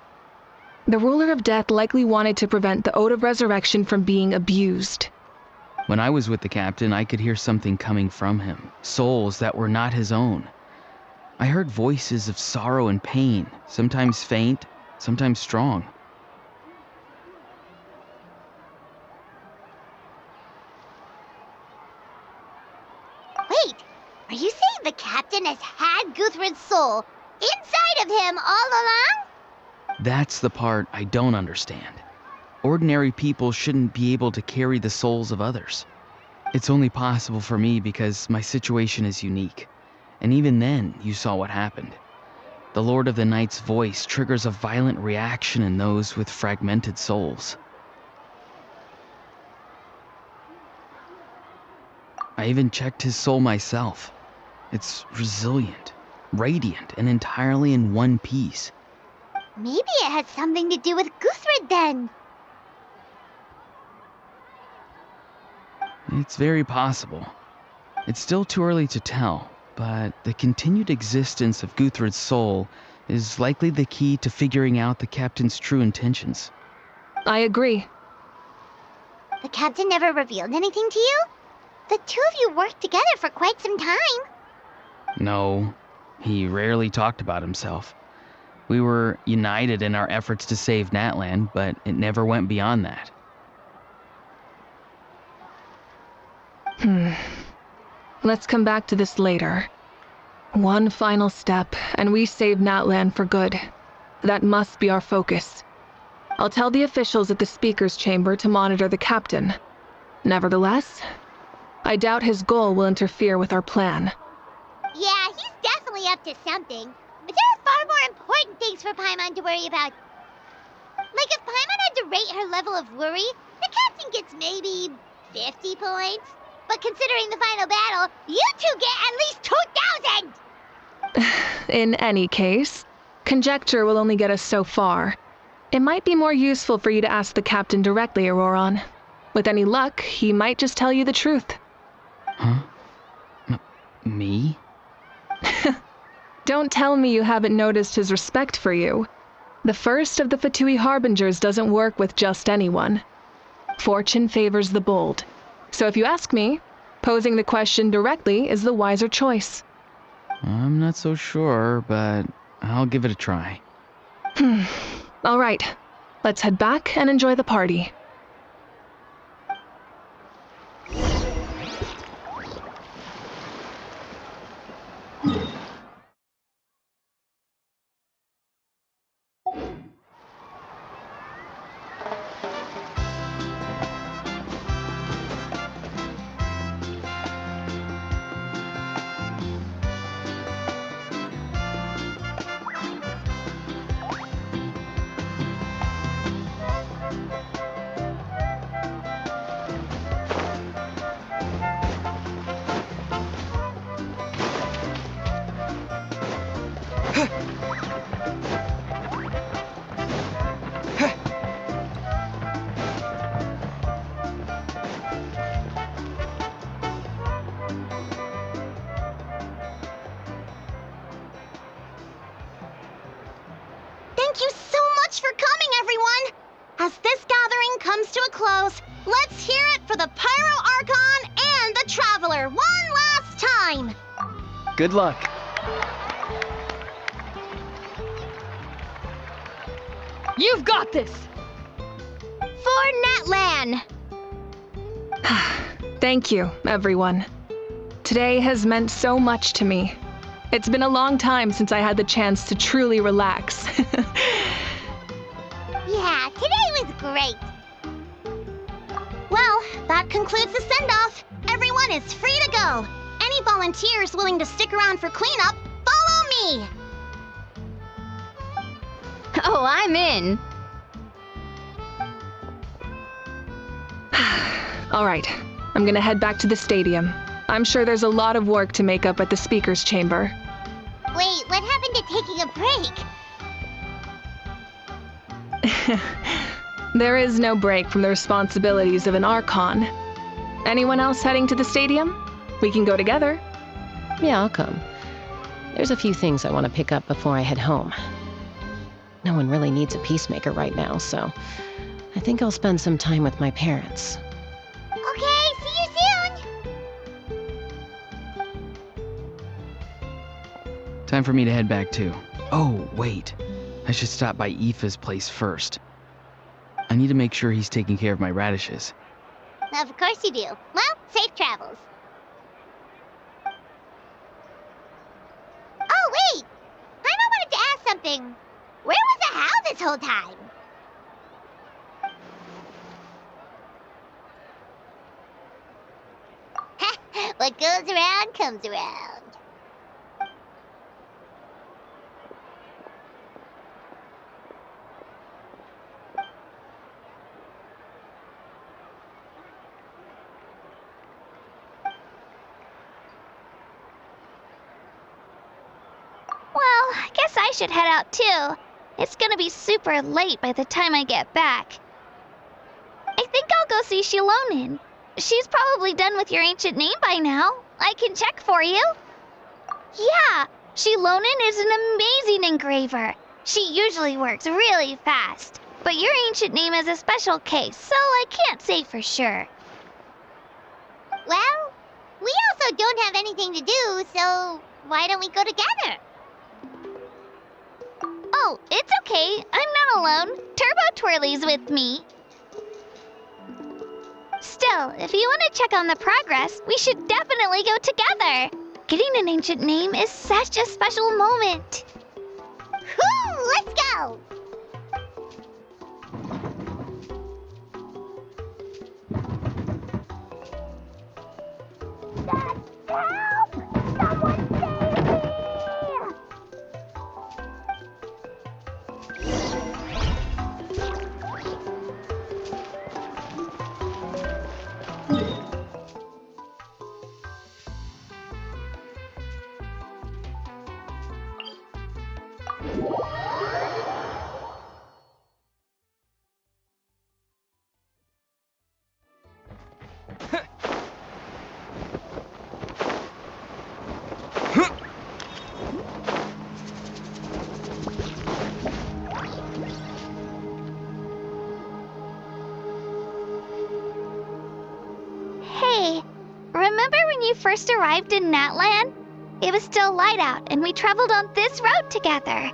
The ruler of death likely wanted to prevent the Ode of Resurrection from being abused. When I was with the captain, I could hear something coming from him, souls that were not his own. I heard voices of sorrow and pain, sometimes faint, sometimes strong. Wait, are you saying the captain has had Guthred's soul inside of him all along? That's the part I don't understand. Ordinary people shouldn't be able to carry the souls of others. It's only possible for me because my situation is unique. And even then, you saw what happened. The Lord of the Night's voice triggers a violent reaction in those with fragmented souls. I even checked his soul myself. It's resilient, radiant, and entirely in one piece. Maybe it has something to do with Guthred then. It's very possible. It's still too early to tell, but the continued existence of Guthred's soul is likely the key to figuring out the captain's true intentions. I agree. The captain never revealed anything to you? The two of you worked together for quite some time. No, he rarely talked about himself. We were united in our efforts to save Natlan, but it never went beyond that. Let's come back to this later. One final step, and we save Natlan for good. That must be our focus. I'll tell the officials at the speaker's chamber to monitor the captain. Nevertheless, I doubt his goal will interfere with our plan. Yeah, he's definitely up to something. But there are far more important things for Paimon to worry about. Like if Paimon had to rate her level of worry, the captain gets maybe 50 points. But considering the final battle, you two get at least 2,000! In any case, conjecture will only get us so far. It might be more useful for you to ask the captain directly, Auroron. With any luck, he might just tell you the truth. Huh? Me? Don't tell me you haven't noticed his respect for you. The first of the Fatui Harbingers doesn't work with just anyone. Fortune favors the bold. So if you ask me, posing the question directly is the wiser choice. I'm not so sure, but I'll give it a try. All right, let's head back and enjoy the party. Thank you so much for coming, everyone! As this gathering comes to a close, let's hear it for the Pyro Archon and the Traveler one last time! Good luck. You've got this! For Natlan! Thank you, everyone. Today has meant so much to me. It's been a long time since I had the chance to truly relax. Yeah, today was great! Well, that concludes the send-off. Everyone is free to go. Any volunteers willing to stick around for cleanup, follow me! Oh, I'm in. All right, I'm gonna head back to the stadium. I'm sure there's a lot of work to make up at the speaker's chamber. Wait, what happened to taking a break? There is no break from the responsibilities of an Archon. Anyone else heading to the stadium? We can go together. Yeah, I'll come. There's a few things I want to pick up before I head home. No one really needs a peacemaker right now, so I think I'll spend some time with my parents. Okay, see you soon! Time for me to head back too. Oh, wait. I should stop by Aoife's place first. I need to make sure he's taking care of my radishes. Of course you do. Well, safe travels. Oh, wait! I wanted to ask something. Where was the How this whole time? What goes around comes around. Well, I guess I should head out too. It's gonna be super late by the time I get back. I think I'll go see Shilonin. She's probably done with your ancient name by now. I can check for you. Yeah, Shilonin is an amazing engraver. She usually works really fast. But your ancient name is a special case, so I can't say for sure. Well, we also don't have anything to do, so why don't we go together? Oh, it's okay. I'm not alone. Turbo Twirly's with me. Still, if you want to check on the progress, we should definitely go together. Getting an ancient name is such a special moment. Whoo, let's go! Help! Someone save me! Hey, remember when you first arrived in Natlan? It was still light out, and we traveled on this road together.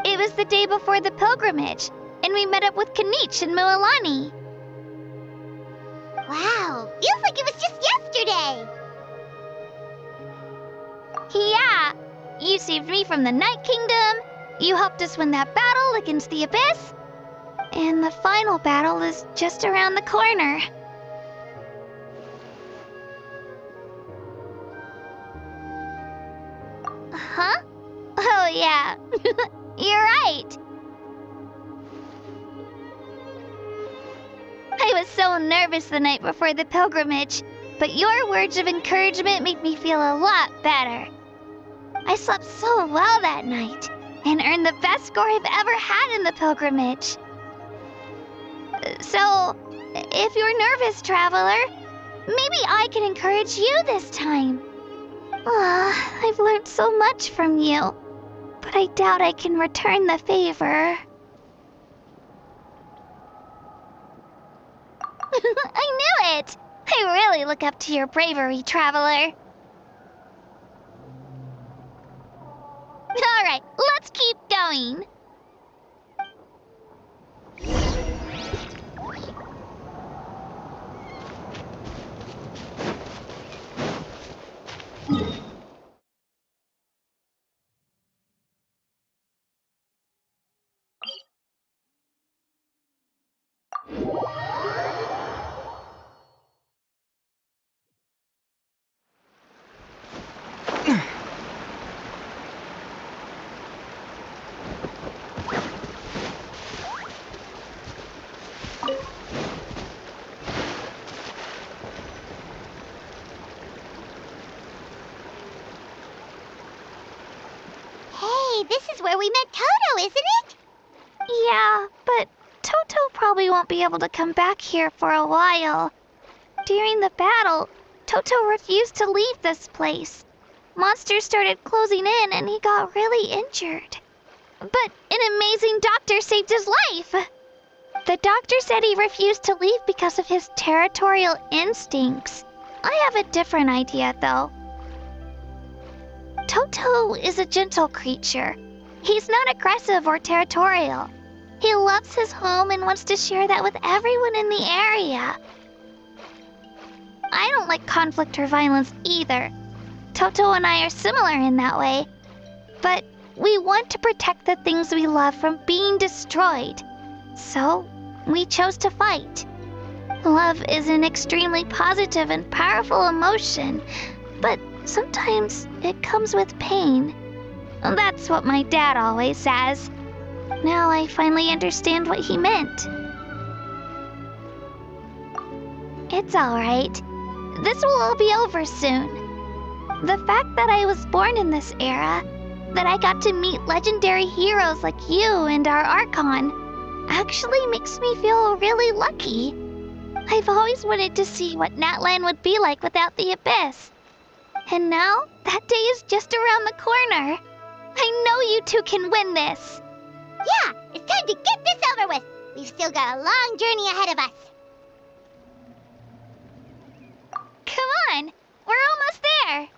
It was the day before the pilgrimage, and we met up with Kanich and Mualani. Wow, feels like it was just yesterday. Yeah, you saved me from the Night Kingdom, you helped us win that battle against the Abyss, and the final battle is just around the corner. Huh? Oh yeah, you're right. I was so nervous the night before the pilgrimage, but your words of encouragement made me feel a lot better. I slept so well that night, and earned the best score I've ever had in the pilgrimage. So, if you're nervous, traveler, maybe I can encourage you this time. I've learned so much from you, but I doubt I can return the favor. I knew it! I really look up to your bravery, traveler. Alright, let's keep going. Hey, this is where we met Toto, isn't it? Yeah, but Toto probably won't be able to come back here for a while. During the battle, Toto refused to leave this place. Monsters started closing in and he got really injured. But an amazing doctor saved his life. The doctor said he refused to leave because of his territorial instincts. I have a different idea, though. Toto is a gentle creature. He's not aggressive or territorial. He loves his home and wants to share that with everyone in the area. I don't like conflict or violence either. Toto and I are similar in that way. But we want to protect the things we love from being destroyed. So, we chose to fight. Love is an extremely positive and powerful emotion, but sometimes it comes with pain. That's what my dad always says. Now I finally understand what he meant. It's alright. This will all be over soon. The fact that I was born in this era, that I got to meet legendary heroes like you and our Archon, actually makes me feel really lucky. I've always wanted to see what Natlan would be like without the Abyss. And now, that day is just around the corner. I know you two can win this. Yeah, it's time to get this over with. We've still got a long journey ahead of us. Come on, we're almost there.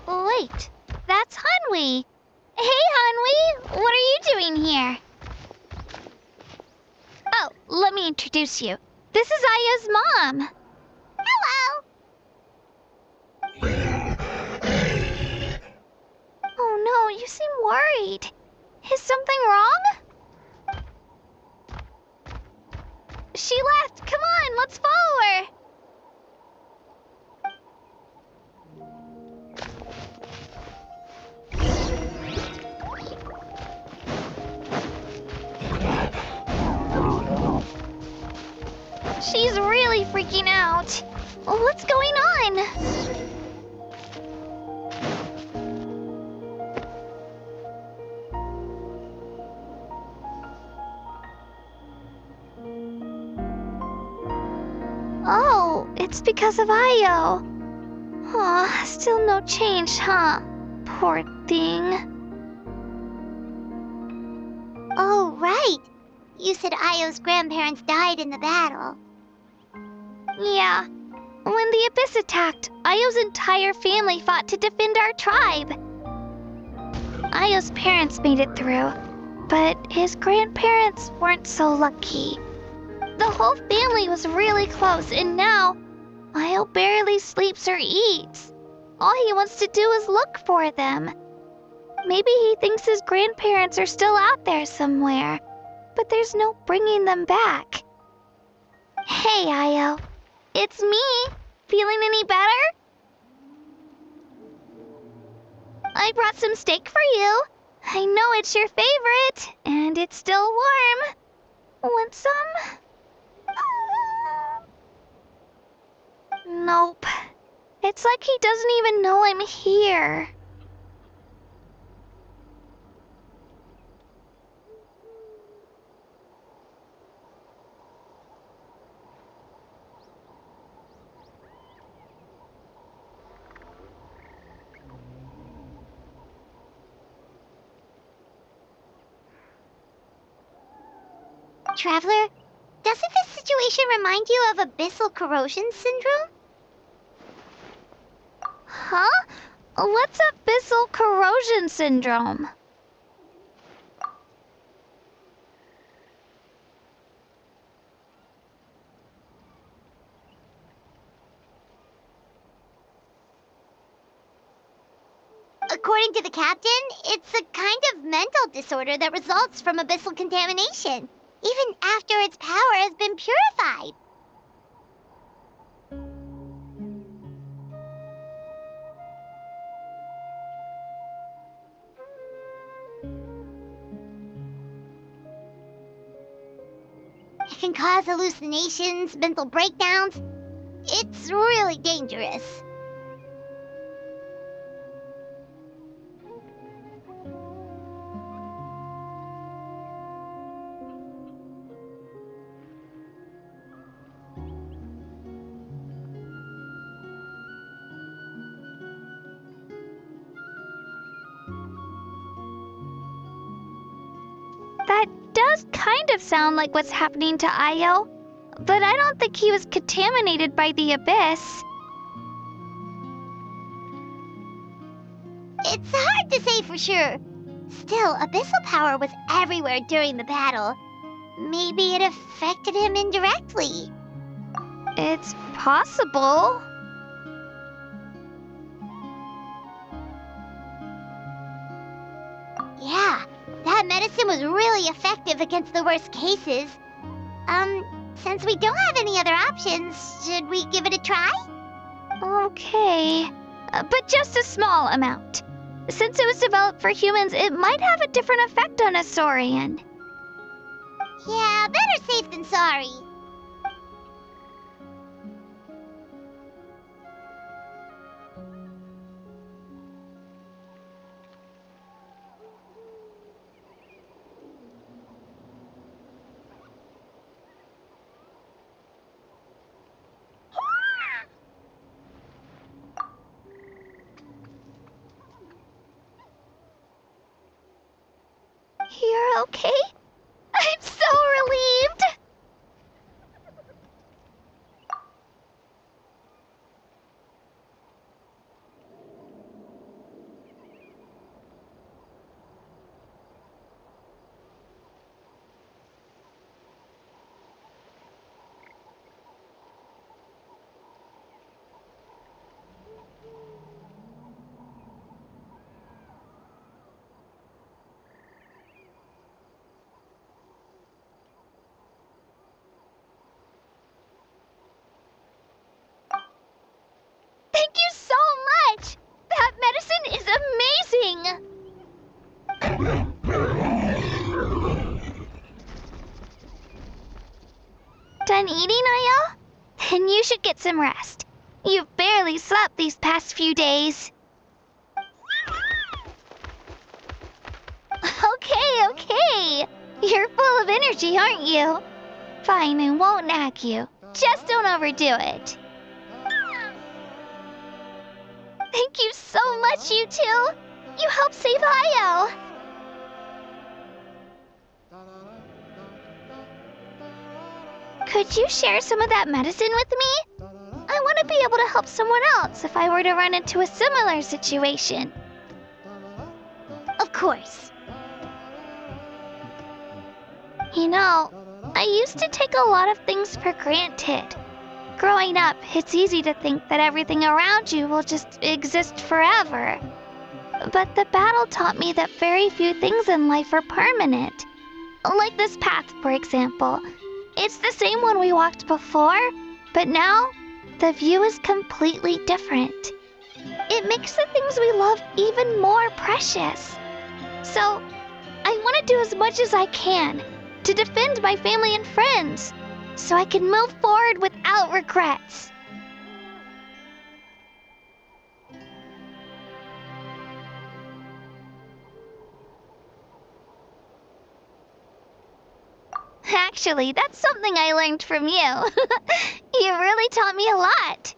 Wait, that's Hanwi. Hey, Hanwi, what are you doing here? Oh, let me introduce you. This is Aya's mom. Hello! Oh no, you seem worried. Is something wrong? She left. Come on, let's follow her. She's really freaking out. What's going on? Oh, it's because of Io. Aw, still no change, huh? Poor thing. Oh, right. You said Io's grandparents died in the battle. Yeah. When the Abyss attacked, Io's entire family fought to defend our tribe. Io's parents made it through, but his grandparents weren't so lucky. The whole family was really close, and now Io barely sleeps or eats. All he wants to do is look for them. Maybe he thinks his grandparents are still out there somewhere, but there's no bringing them back. Hey, Io. It's me. Feeling any better? I brought some steak for you. I know it's your favorite, and it's still warm. Want some? Nope. It's like he doesn't even know I'm here. Traveler, doesn't this situation remind you of abyssal corrosion syndrome? Huh? What's abyssal corrosion syndrome? According to the captain, it's a kind of mental disorder that results from abyssal contamination, even after its power has been purified. can cause hallucinations, mental breakdowns. It's really dangerous. That does kind of sound like what's happening to Io, but I don't think he was contaminated by the abyss. It's hard to say for sure. Still, abyssal power was everywhere during the battle. Maybe it affected him indirectly. It's possible. Yeah, that medicine was really effective against the worst cases. Since we don't have any other options, should we give it a try? Okay, but just a small amount. Since it was developed for humans, it might have a different effect on a Saurian. Yeah, better safe than sorry. You're okay? I'm so relieved! Thank you so much! That medicine is amazing! Done eating, Io? Then you should get some rest. You've barely slept these past few days. Okay. You're full of energy, aren't you? Fine, I won't nag you. Just don't overdo it. Thank you so much, you two. You helped save Io. Could you share some of that medicine with me? I want to be able to help someone else if I were to run into a similar situation. Of course. You know, I used to take a lot of things for granted. Growing up, it's easy to think that everything around you will just exist forever. But the battle taught me that very few things in life are permanent. Like this path, for example. It's the same one we walked before, but now the view is completely different. It makes the things we love even more precious. So, I want to do as much as I can to defend my family and friends, so I can move forward without regrets. Actually, that's something I learned from you. You really taught me a lot.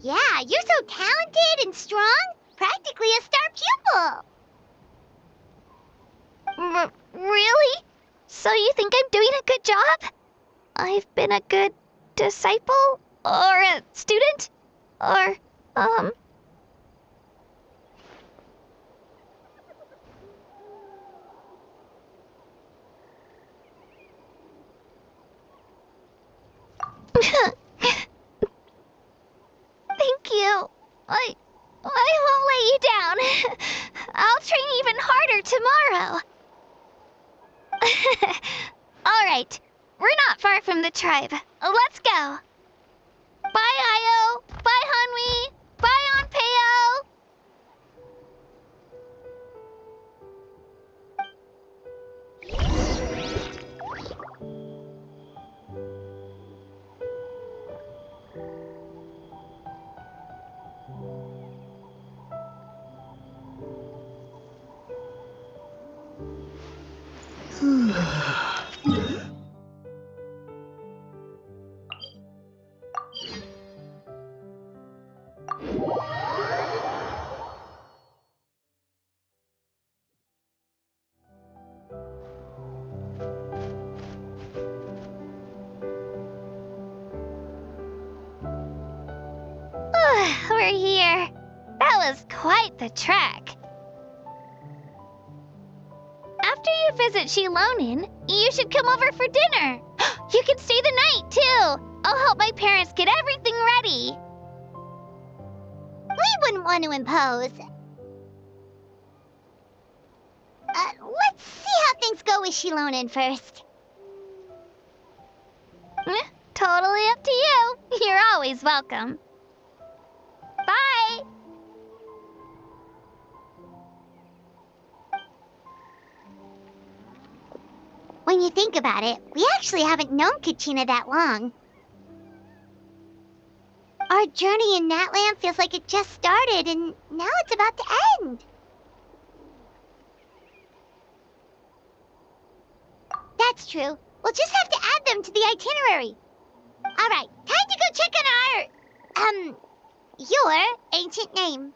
Yeah, you're so talented and strong. Practically a star pupil. Really? So you think I'm doing a good job? I've been a good disciple? Or a student? Or, Thank you. I won't let you down. I'll train even harder tomorrow. All right. We're not far from the tribe. Let's go. Bye, Io. Bye, Hanwi. Bye, Onpeo. We're here. That was quite the trek. After you visit Shilonin, you should come over for dinner. You can stay the night, too. I'll help my parents get everything ready. We wouldn't want to impose. Let's see how things go with Shilonin first. Totally up to you. You're always welcome. Bye. When you think about it, we actually haven't known Kachina that long. Our journey in Natland feels like it just started, and now it's about to end. That's true. We'll just have to add them to the itinerary. All right, time to go check on your ancient name.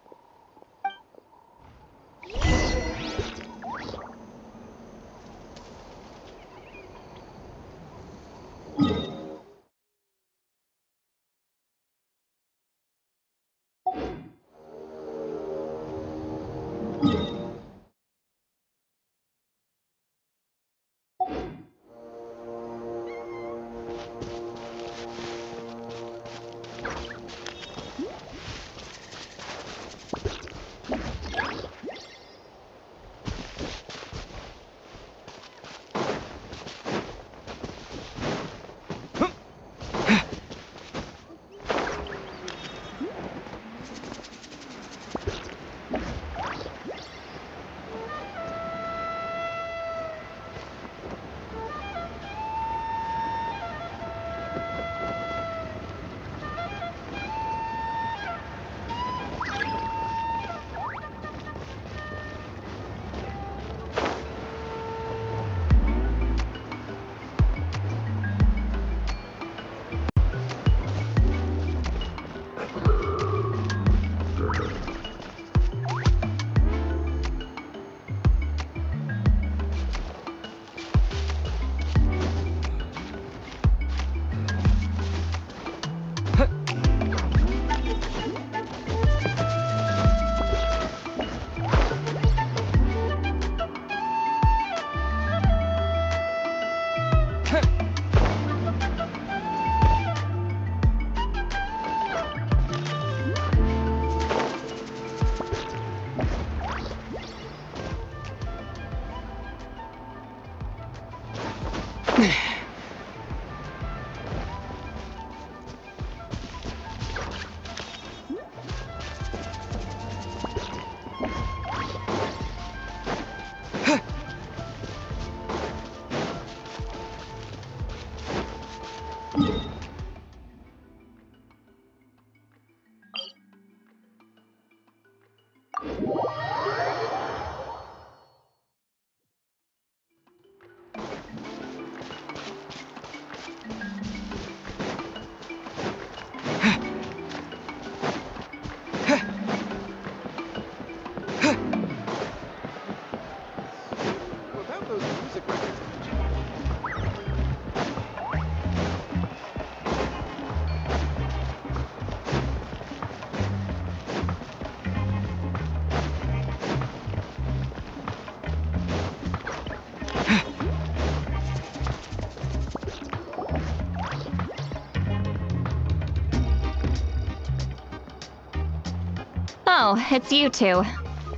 Oh, it's you two.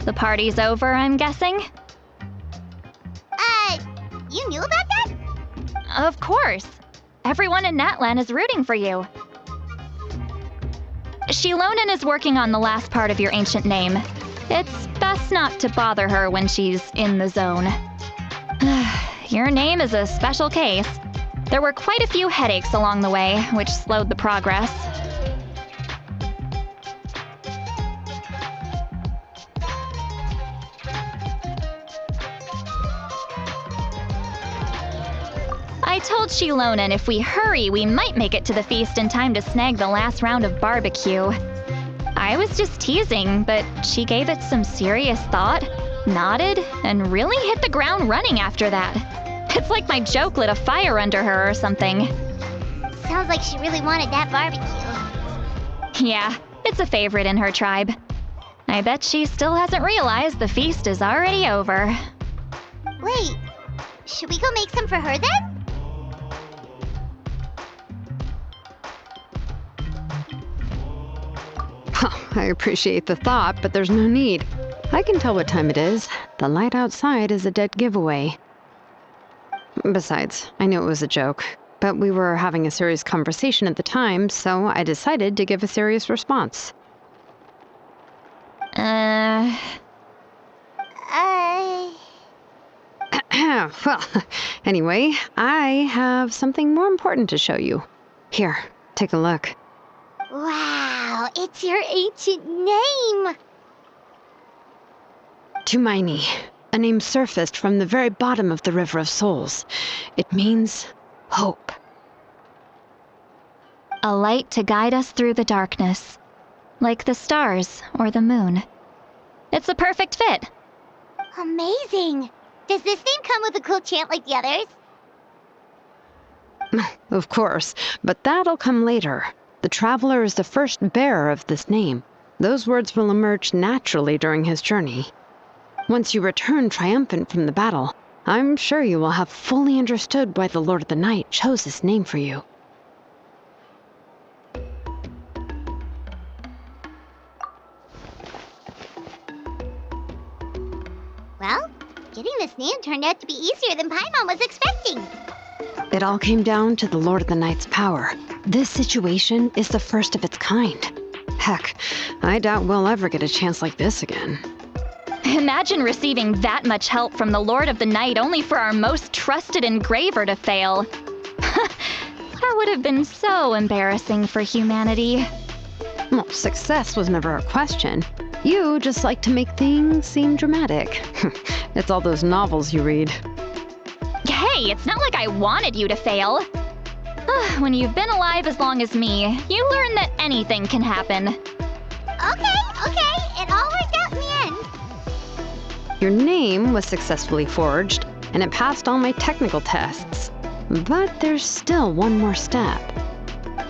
The party's over, I'm guessing? You knew about that? Of course. Everyone in Natlan is rooting for you. Shilonen is working on the last part of your ancient name. It's best not to bother her when she's in the zone. Your name is a special case. There were quite a few headaches along the way, which slowed the progress. I told Shilonen if we hurry, we might make it to the feast in time to snag the last round of barbecue. I was just teasing, but she gave it some serious thought, nodded, and really hit the ground running after that. It's like my joke lit a fire under her or something. Sounds like she really wanted that barbecue. Yeah, it's a favorite in her tribe. I bet she still hasn't realized the feast is already over. Wait, should we go make some for her then? I appreciate the thought, but there's no need. I can tell what time it is. The light outside is a dead giveaway. Besides, I knew it was a joke, but we were having a serious conversation at the time, so I decided to give a serious response. Well, anyway, I have something more important to show you. Here, take a look. Wow, it's your ancient name! Tumaini, a name surfaced from the very bottom of the River of Souls. It means hope. A light to guide us through the darkness, like the stars or the moon. It's a perfect fit. Amazing! Does this name come with a cool chant like the others? Of course, but that'll come later. The Traveler is the first bearer of this name. Those words will emerge naturally during his journey. Once you return triumphant from the battle, I'm sure you will have fully understood why the Lord of the Night chose this name for you. Well, getting this name turned out to be easier than Paimon was expecting. It all came down to the Lord of the Night's power. This situation is the first of its kind. Heck, I doubt we'll ever get a chance like this again. Imagine receiving that much help from the Lord of the Night only for our most trusted engraver to fail. That would have been so embarrassing for humanity. Well, success was never a question. You just like to make things seem dramatic. It's all those novels you read. Hey, it's not like I wanted you to fail. When you've been alive as long as me, you learn that anything can happen. Okay, it all worked out in the end. Your name was successfully forged, and it passed all my technical tests. But there's still one more step.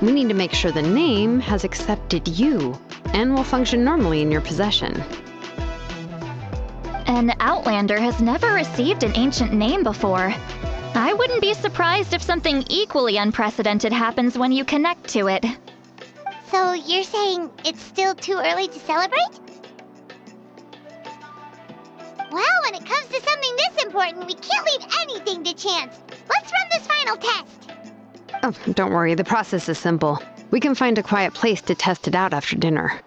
We need to make sure the name has accepted you, and will function normally in your possession. An Outlander has never received an ancient name before. I wouldn't be surprised if something equally unprecedented happens when you connect to it. So you're saying it's still too early to celebrate? Well, when it comes to something this important, we can't leave anything to chance. Let's run this final test. Oh, don't worry, the process is simple. We can find a quiet place to test it out after dinner.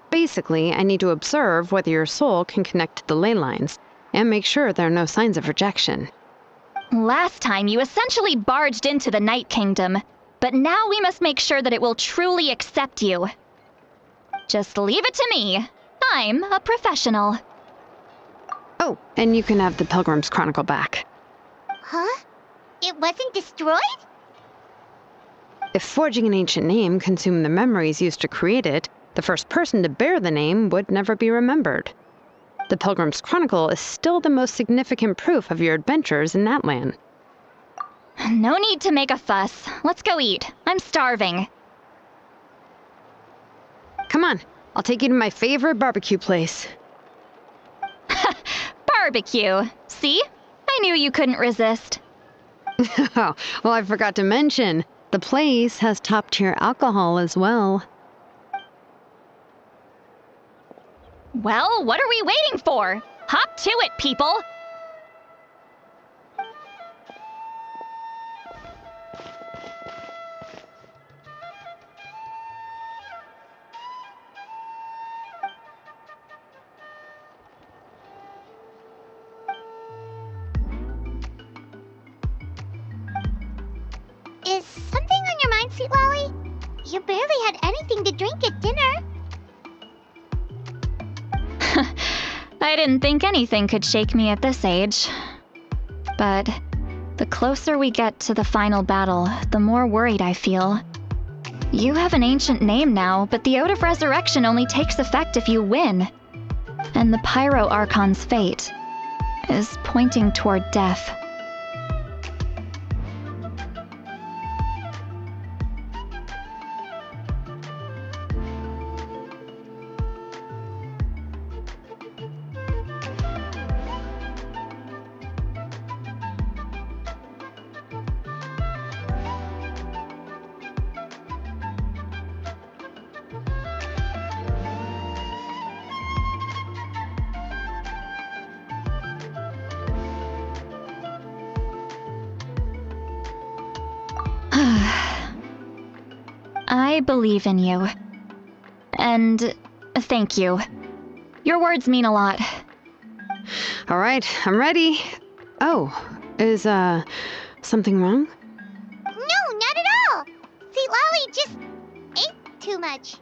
Basically, I need to observe whether your soul can connect to the ley lines, and make sure there are no signs of rejection. Last time, you essentially barged into the Night Kingdom, but now we must make sure that it will truly accept you. Just leave it to me. I'm a professional. Oh, and you can have the Pilgrim's Chronicle back. Huh? It wasn't destroyed? If forging an ancient name consumed the memories used to create it, the first person to bear the name would never be remembered. The Pilgrim's Chronicle is still the most significant proof of your adventures in Natlan. No need to make a fuss. Let's go eat. I'm starving. Come on, I'll take you to my favorite barbecue place. Barbecue. See? I knew you couldn't resist. Oh, well, I forgot to mention, the place has top-tier alcohol as well. Well, what are we waiting for? Hop to it, people! Is something on your mind, Sweet Lolly? You barely had anything to drink at dinner. I didn't think anything could shake me at this age. But the closer we get to the final battle, the more worried I feel. You have an ancient name now, but the Ode of Resurrection only takes effect if you win. And the Pyro Archon's fate is pointing toward death. I believe in you. And thank you. Your words mean a lot. All right, I'm ready. Oh, is, something wrong? No, not at all. Sweet Lolly just ate too much.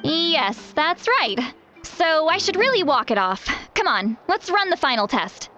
Yes, that's right. So I should really walk it off. Come on, let's run the final test.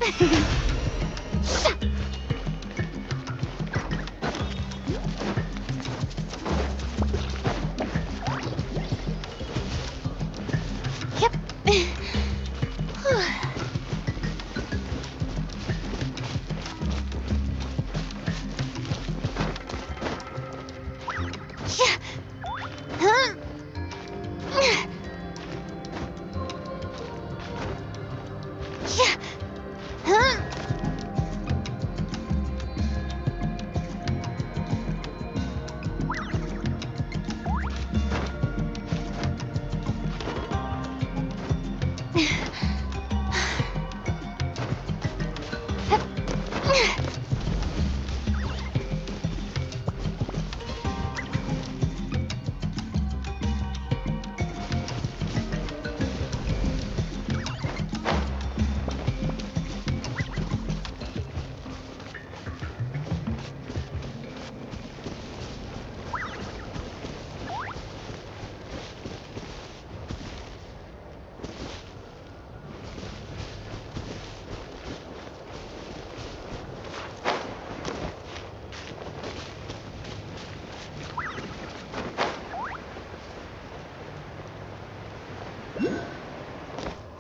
Yep. Yeah. Huh? Yeah. Huh?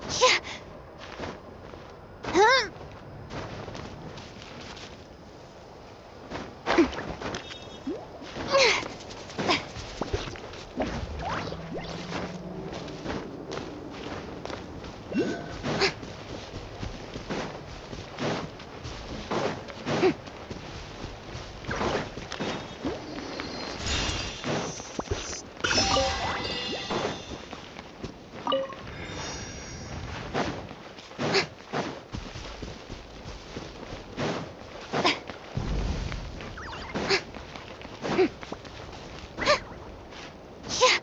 Yeah. Huh? Yeah.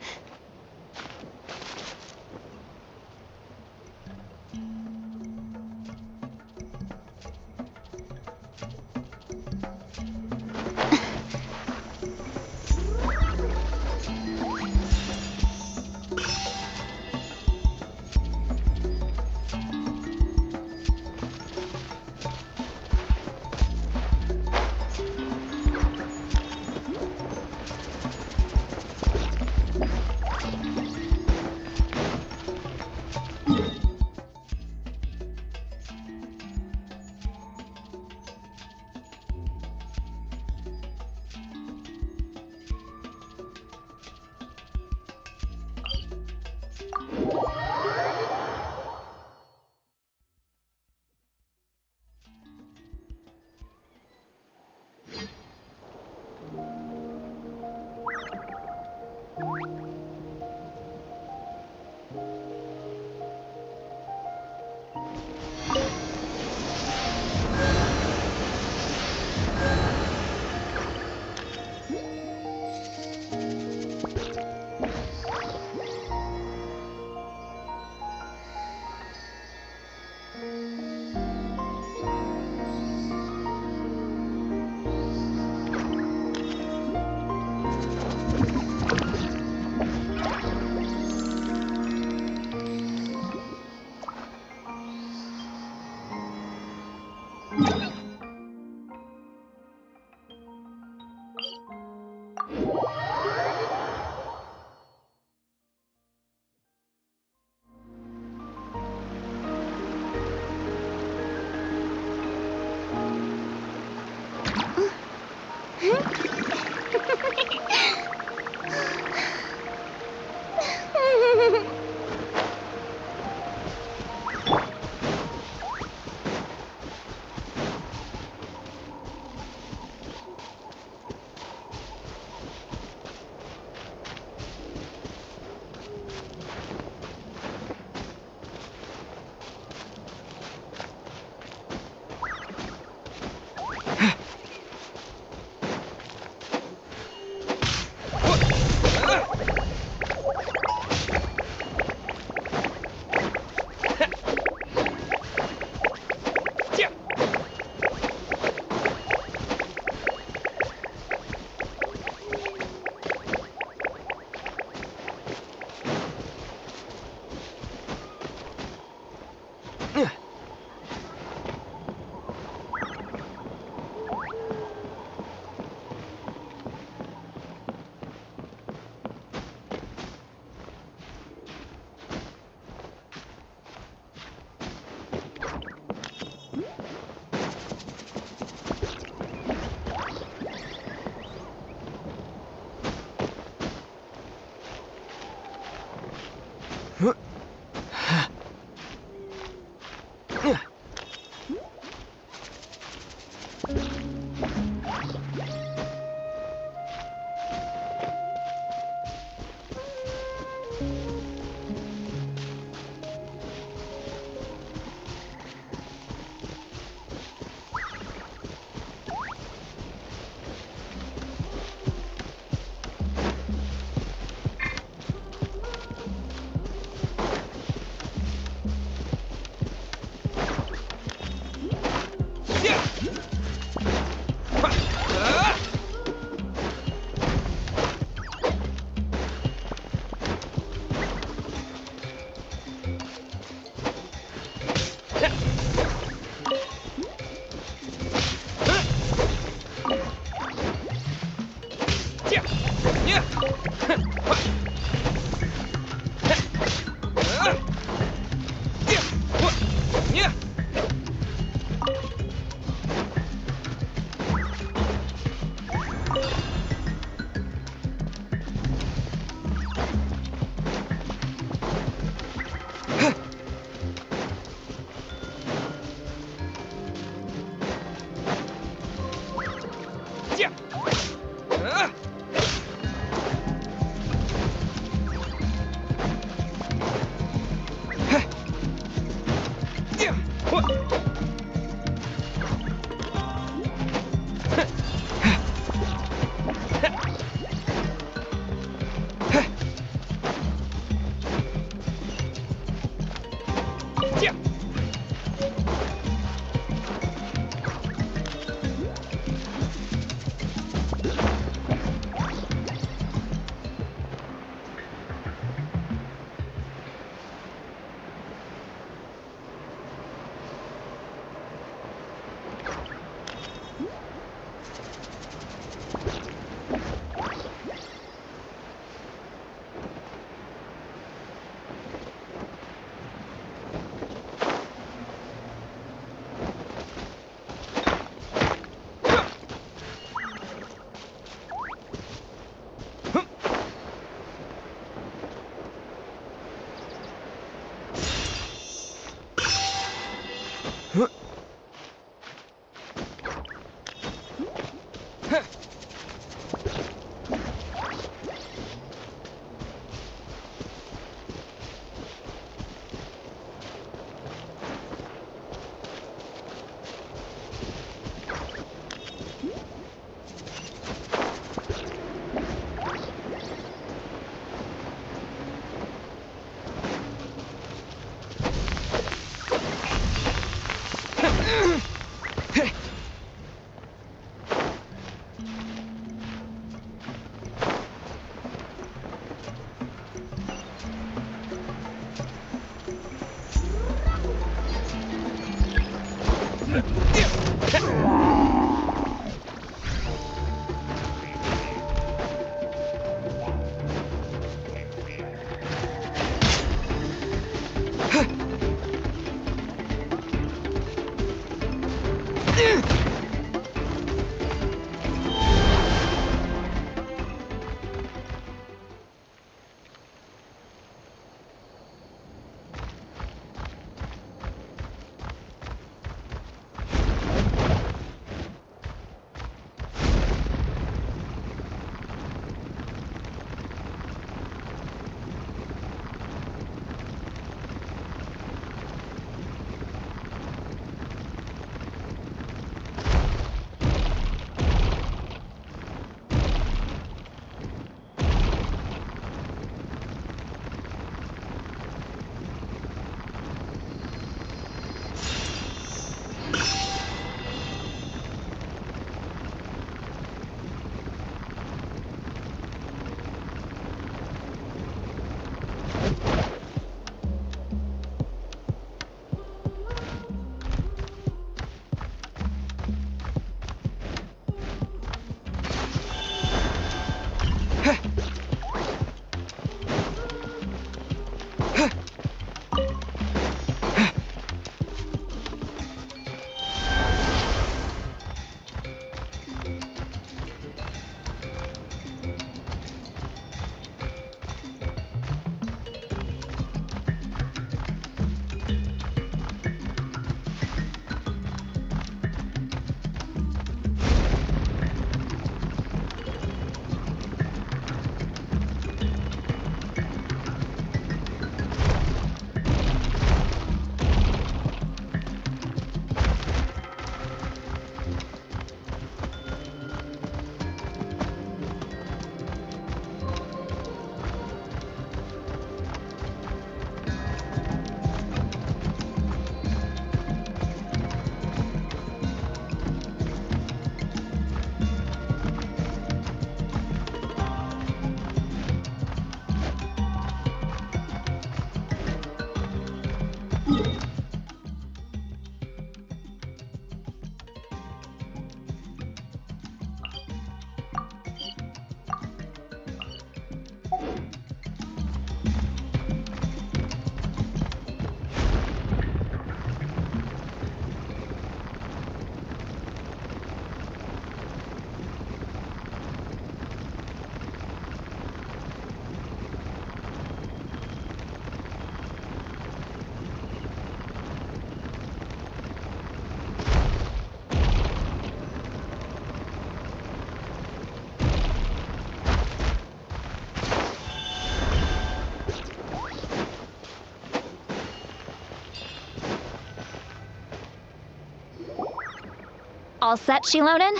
All set, Shilonen?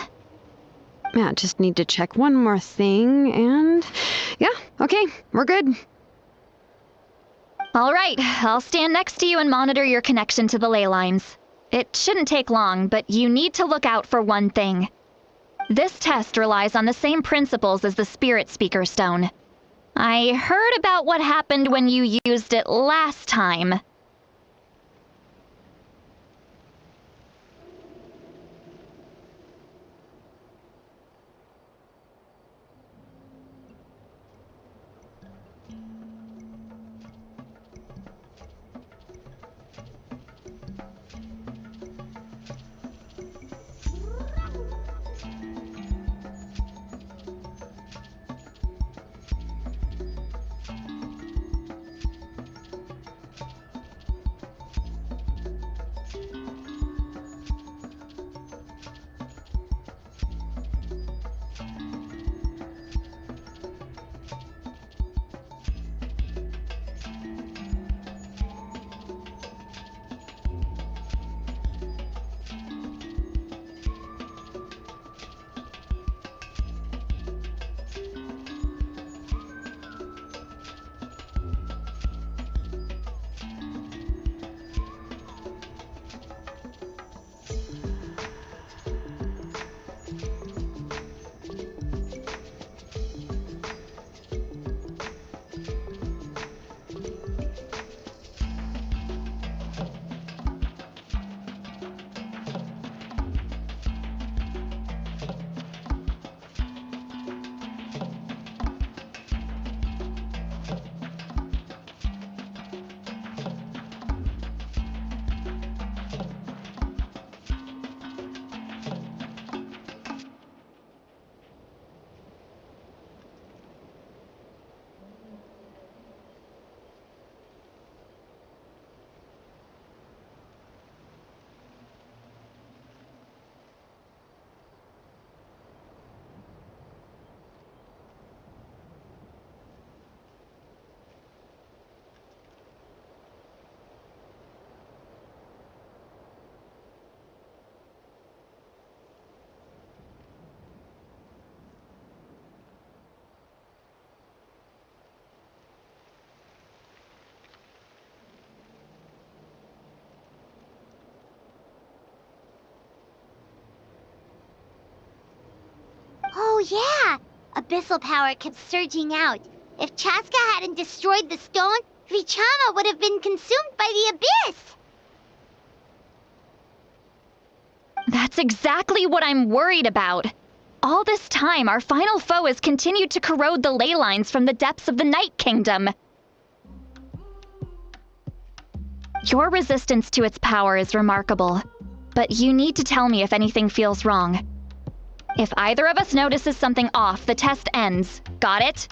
Yeah, just need to check one more thing, and... Yeah, okay, we're good. All right, I'll stand next to you and monitor your connection to the ley lines. It shouldn't take long, but you need to look out for one thing. This test relies on the same principles as the Spirit Speaker Stone. I heard about what happened when you used it last time. Oh yeah! Abyssal power kept surging out. If Chaska hadn't destroyed the stone, Vichama would have been consumed by the abyss! That's exactly what I'm worried about. All this time, our final foe has continued to corrode the ley lines from the depths of the Night Kingdom. Your resistance to its power is remarkable, but you need to tell me if anything feels wrong. If either of us notices something off, the test ends. Got it?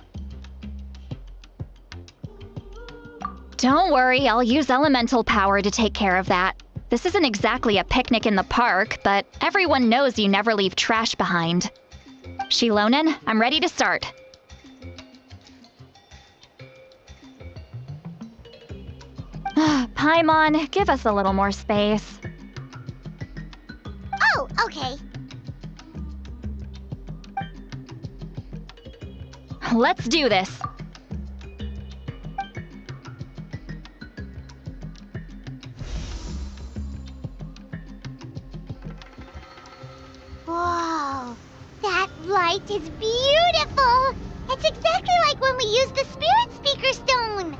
Don't worry, I'll use elemental power to take care of that. This isn't exactly a picnic in the park, but everyone knows you never leave trash behind. Shilonen, I'm ready to start. Paimon, give us a little more space. Oh, okay. Let's do this. Whoa, that light is beautiful! It's exactly like when we used the Spirit Speaker Stone!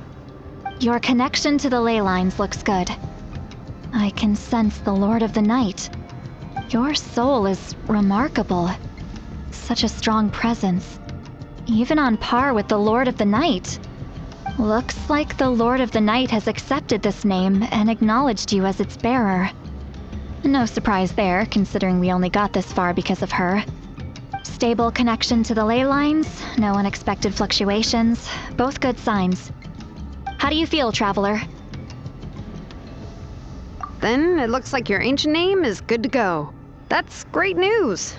Your connection to the ley lines looks good. I can sense the Lord of the Night. Your soul is remarkable. Such a strong presence. Even on par with the Lord of the Night. Looks like the Lord of the Night has accepted this name and acknowledged you as its bearer. No surprise there, considering we only got this far because of her. Stable connection to the ley lines, no unexpected fluctuations, both good signs. How do you feel, Traveler? Then it looks like your ancient name is good to go. That's great news.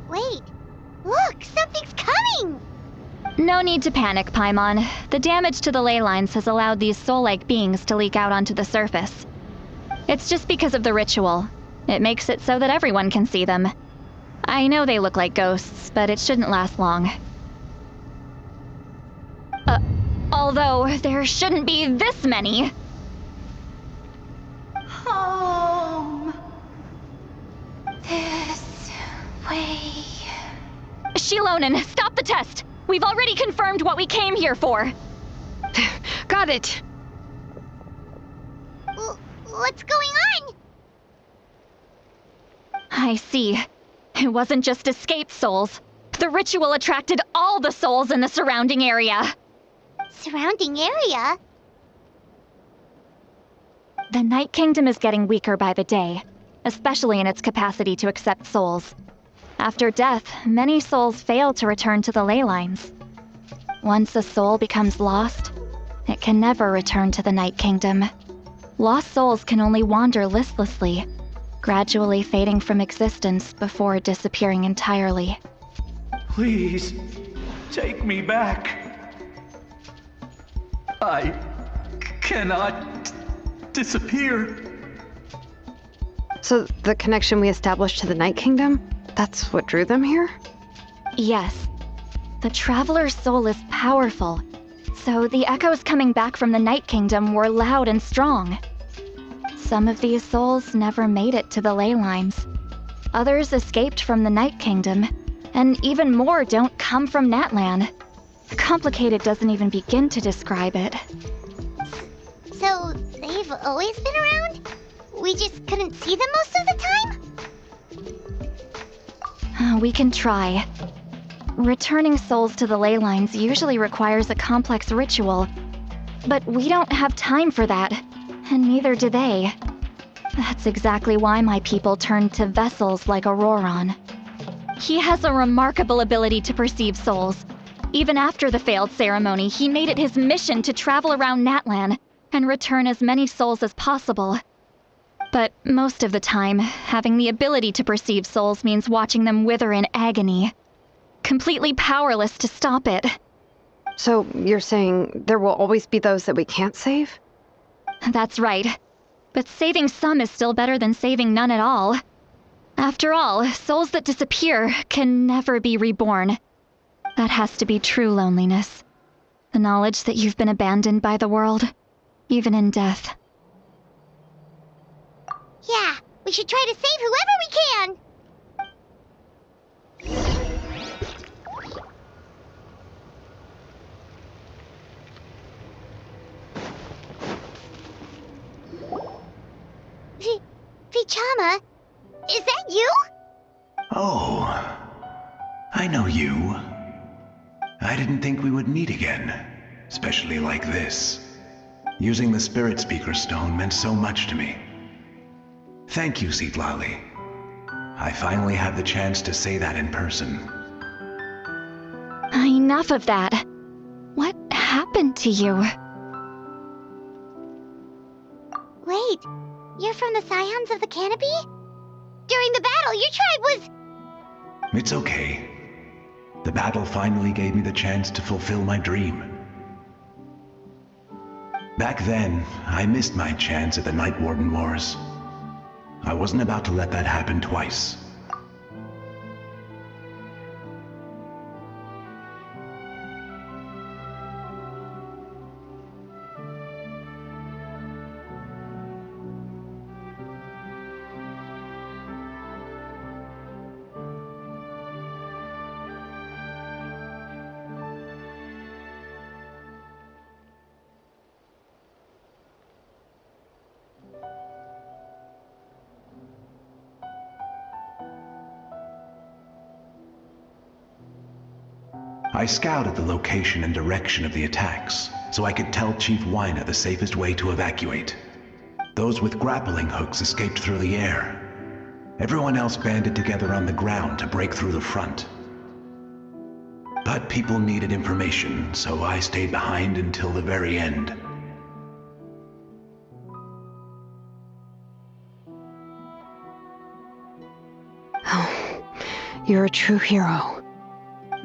Wait, look, something's coming! No need to panic, Paimon. The damage to the ley lines has allowed these soul-like beings to leak out onto the surface. It's just because of the ritual. It makes it so that everyone can see them. I know they look like ghosts, but it shouldn't last long. Although there shouldn't be this many. Home. This way. Shilonen, stop the test! We've already confirmed what we came here for. Got it. What's going on? I see. It wasn't just escape souls. The ritual attracted all the souls in the surrounding area. Surrounding area? The Night Kingdom is getting weaker by the day, especially in its capacity to accept souls. After death, many souls fail to return to the ley lines. Once a soul becomes lost, it can never return to the Night Kingdom. Lost souls can only wander listlessly, gradually fading from existence before disappearing entirely. Please, take me back. I cannot disappear. So the connection we established to the Night Kingdom, that's what drew them here? Yes. The Traveler's soul is powerful, so the echoes coming back from the Night Kingdom were loud and strong. Some of these souls never made it to the ley lines. Others escaped from the Night Kingdom, and even more don't come from Natlan. Complicated doesn't even begin to describe it. So, they've always been around? We just couldn't see them most of the time? We can try. Returning souls to the ley lines usually requires a complex ritual, but we don't have time for that, and neither do they. That's exactly why my people turned to vessels like Auroron. He has a remarkable ability to perceive souls. Even after the failed ceremony, he made it his mission to travel around Natlan and return as many souls as possible. But most of the time, having the ability to perceive souls means watching them wither in agony. Completely powerless to stop it. So you're saying there will always be those that we can't save? That's right. But saving some is still better than saving none at all. After all, souls that disappear can never be reborn. That has to be true loneliness. The knowledge that you've been abandoned by the world, even in death. Yeah, we should try to save whoever we can! Vichama, is that you? Oh, I know you. I didn't think we would meet again, especially like this. Using the Spirit Speaker Stone meant so much to me. Thank you, Citlali. I finally have the chance to say that in person. Enough of that. What happened to you? Wait, you're from the Scions of the Canopy? During the battle, your tribe was... It's okay. The battle finally gave me the chance to fulfill my dream. Back then, I missed my chance at the Night Warden Wars. I wasn't about to let that happen twice. I scouted the location and direction of the attacks, so I could tell Chief Wyna the safest way to evacuate. Those with grappling hooks escaped through the air. Everyone else banded together on the ground to break through the front. But people needed information, so I stayed behind until the very end. Oh, you're a true hero.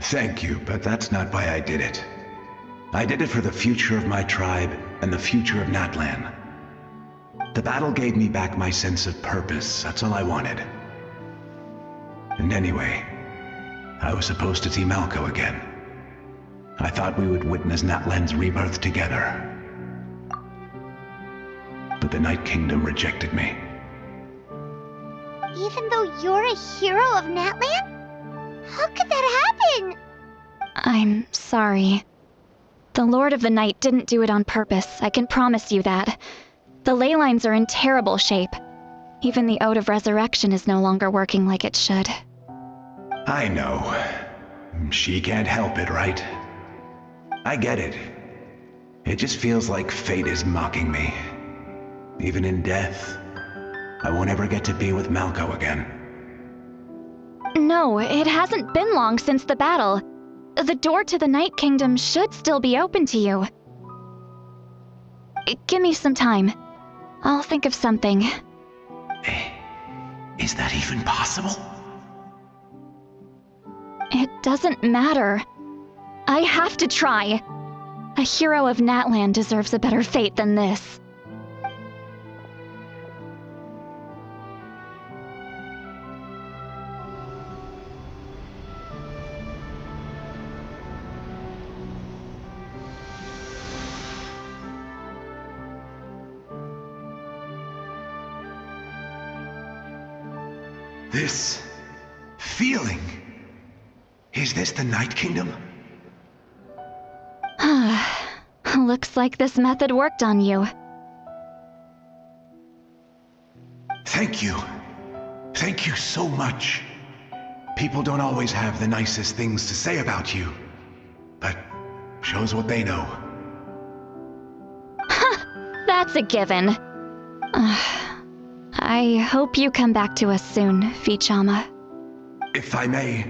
Thank you, but that's not why I did it. I did it for the future of my tribe and the future of Natlan. The battle gave me back my sense of purpose, that's all I wanted. And anyway, I was supposed to see Malco again. I thought we would witness Natlan's rebirth together. But the Night Kingdom rejected me. Even though you're a hero of Natlan? How could that happen? I'm sorry. The Lord of the Night didn't do it on purpose, I can promise you that. The ley lines are in terrible shape. Even the Ode of Resurrection is no longer working like it should. I know. She can't help it, right? I get it. It just feels like fate is mocking me. Even in death, I won't ever get to be with Malco again. No, it hasn't been long since the battle. The door to the Night Kingdom should still be open to you. Give me some time. I'll think of something. Is that even possible? It doesn't matter. I have to try. A hero of Natlan deserves a better fate than this. This feeling. Is this the Night Kingdom? Looks like this method worked on you. Thank you. Thank you so much. People don't always have the nicest things to say about you, but shows what they know. That's a given. I hope you come back to us soon, Vichama. If I may,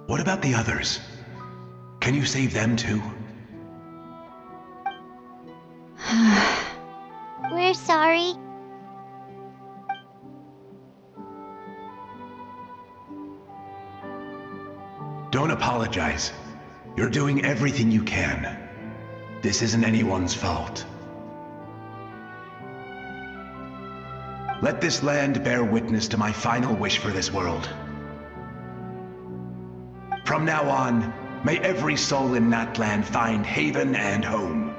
what about the others? Can you save them too? We're sorry. Don't apologize. You're doing everything you can. This isn't anyone's fault. Let this land bear witness to my final wish for this world. From now on, may every soul in Natlan find haven and home.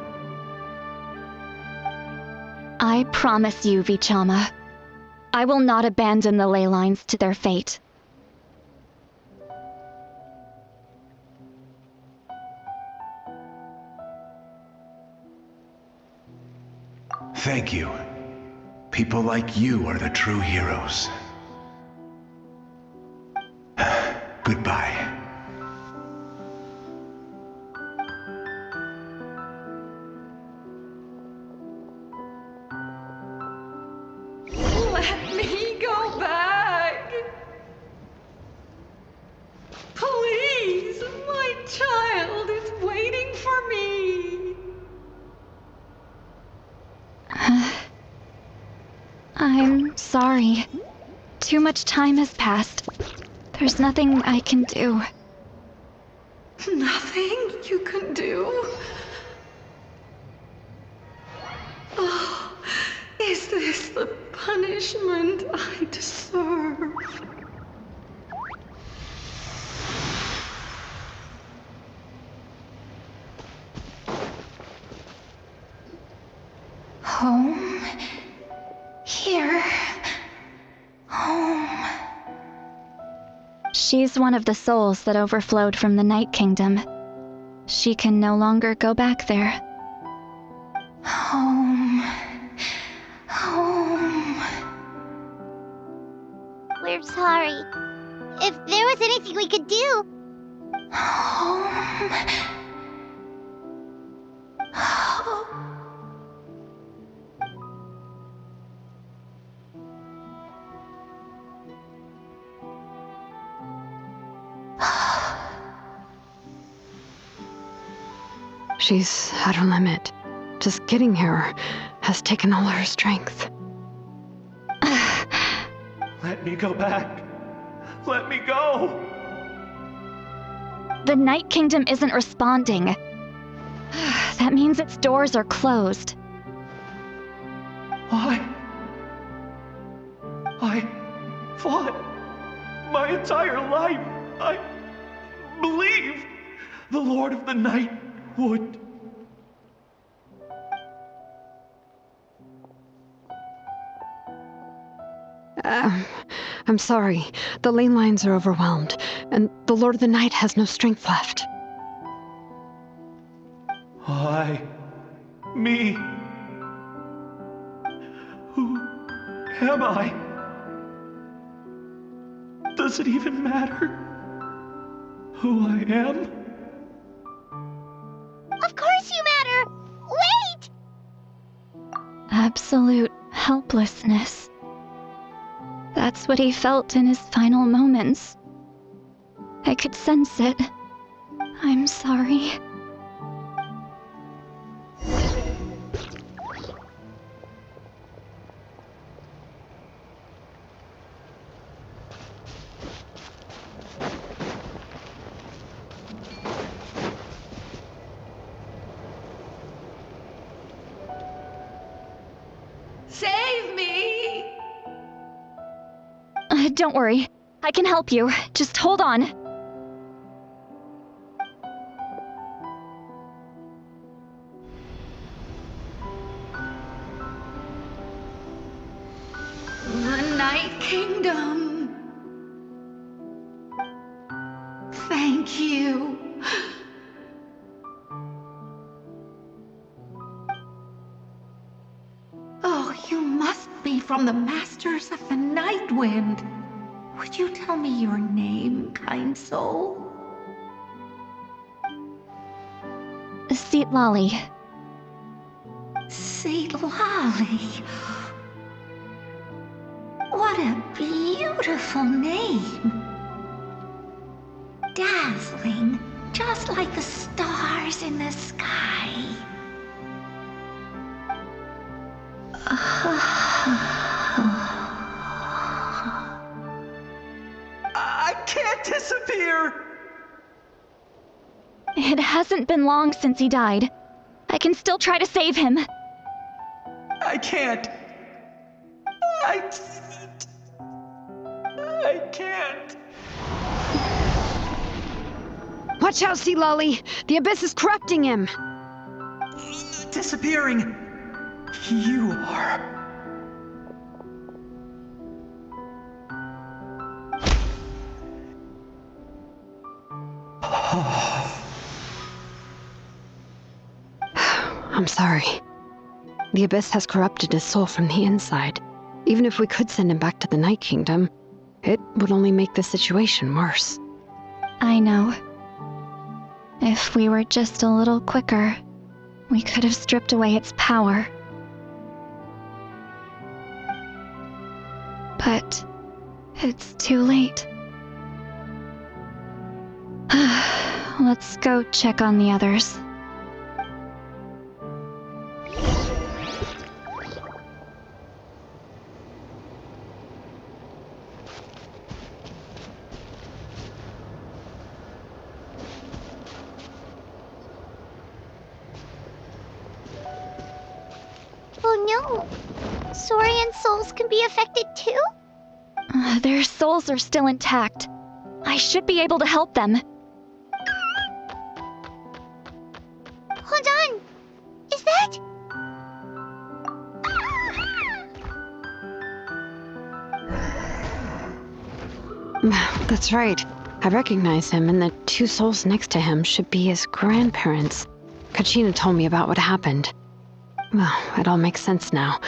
I promise you, Vichama. I will not abandon the ley lines to their fate. Thank you. People like you are the true heroes. Goodbye. Let me go back! Please, my child is waiting for me! I'm sorry. Too much time has passed. There's nothing I can do. Nothing you can do? Oh, is this the punishment I deserve? Home? Here? Home? She's one of the souls that overflowed from the Night Kingdom. She can no longer go back there. Home. Home. We're sorry. If there was anything we could do. Home. Home. She's at her limit. Just getting here has taken all her strength. Let me go back. Let me go. The Night Kingdom isn't responding. That means its doors are closed. I fought my entire life. I believed the Lord of the Night would. I'm sorry. The lane lines are overwhelmed, and the Lord of the Night has no strength left. Me. Who am I? Does it even matter who I am? Of course you matter! Wait! Absolute helplessness. That's what he felt in his final moments. I could sense it. I'm sorry. Save me! Don't worry. I can help you. Just hold on. The Night Kingdom. Thank you. Oh, you must be from the Masters of the Night Wind. Would you tell me your name, kind soul? Seat Lolly. Seat Lolly. What a beautiful name. Dazzling, just like the stars in the sky. I can't disappear! It hasn't been long since he died. I can still try to save him. I can't. I can't. Watch out, Sea Lolly! The Abyss is corrupting him! Disappearing. You are. I'm sorry. The Abyss has corrupted his soul from the inside. Even if we could send him back to the Night Kingdom, it would only make the situation worse. I know. If we were just a little quicker, we could have stripped away its power. But it's too late. Let's go check on the others. Oh no! Saurian souls can be affected too? Their souls are still intact. I should be able to help them. Hold on! Is that... That's right. I recognize him, and the two souls next to him should be his grandparents. Kachina told me about what happened. Well, it all makes sense now.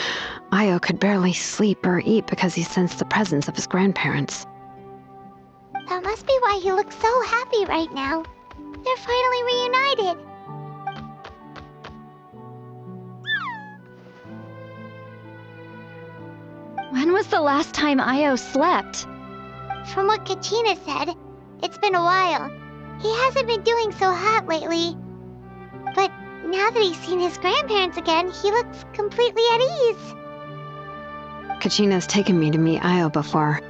Io could barely sleep or eat because he sensed the presence of his grandparents. That must be why he looks so happy right now. They're finally reunited. When was the last time Io slept? From what Kachina said, it's been a while. He hasn't been doing so hot lately. But now that he's seen his grandparents again, he looks completely at ease. Kachina's taken me to meet Io before.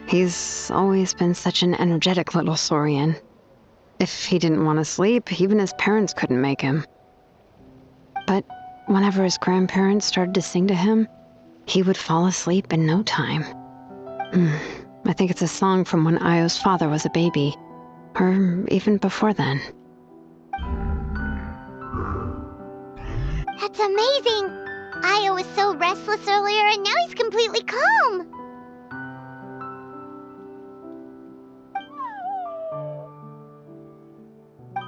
He's always been such an energetic little saurian. If he didn't want to sleep, even his parents couldn't make him. But whenever his grandparents started to sing to him, he would fall asleep in no time. I think it's a song from when Io's father was a baby, or even before then. That's amazing! Io was so restless earlier, and now he's completely calm.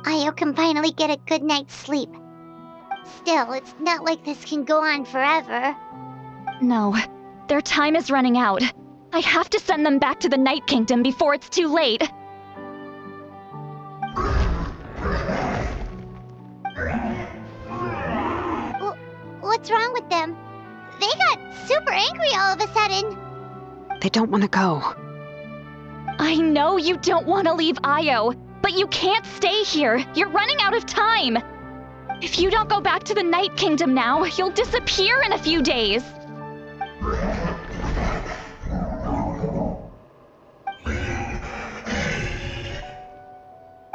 Io can finally get a good night's sleep. Still, it's not like this can go on forever. No, their time is running out. I have to send them back to the Night Kingdom before it's too late. What's wrong with them? They got super angry all of a sudden. They don't want to go. I know you don't want to leave Io, but you can't stay here. You're running out of time. If you don't go back to the Night Kingdom now, you'll disappear in a few days.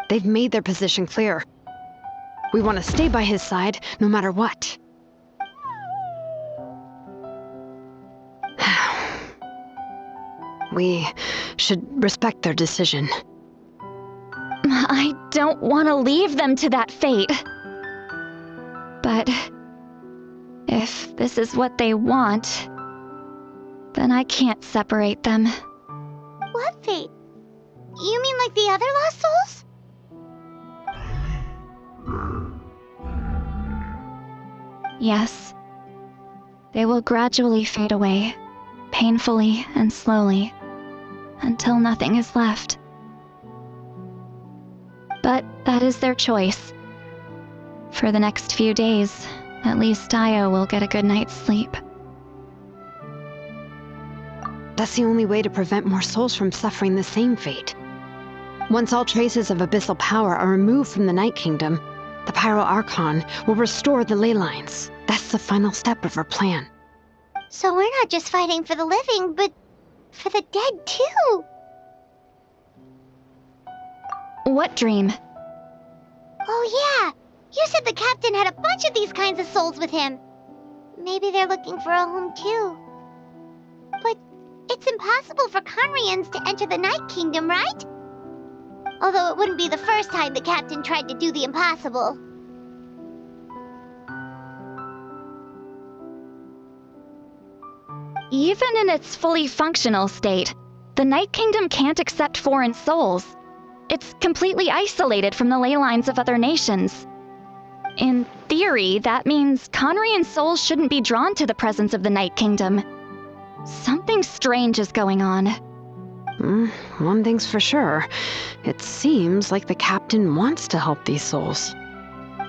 They've made their position clear. We want to stay by his side, no matter what. We should respect their decision. I don't want to leave them to that fate. But if this is what they want, then I can't separate them. What fate? You mean like the other lost souls? Yes. They will gradually fade away, painfully and slowly, until nothing is left. But that is their choice. For the next few days, at least Io will get a good night's sleep. That's the only way to prevent more souls from suffering the same fate. Once all traces of abyssal power are removed from the Night Kingdom, the Pyro Archon will restore the ley lines. That's the final step of our plan. So we're not just fighting for the living, but for the dead too. What dream? Oh yeah, you said the captain had a bunch of these kinds of souls with him. Maybe they're looking for a home too. But it's impossible for Conrians to enter the Night Kingdom, right? Although it wouldn't be the first time the captain tried to do the impossible. Even in its fully functional state, the Night Kingdom can't accept foreign souls. It's completely isolated from the ley lines of other nations. In theory, that means Conrian souls shouldn't be drawn to the presence of the Night Kingdom. Something strange is going on. One thing's for sure. It seems like the captain wants to help these souls.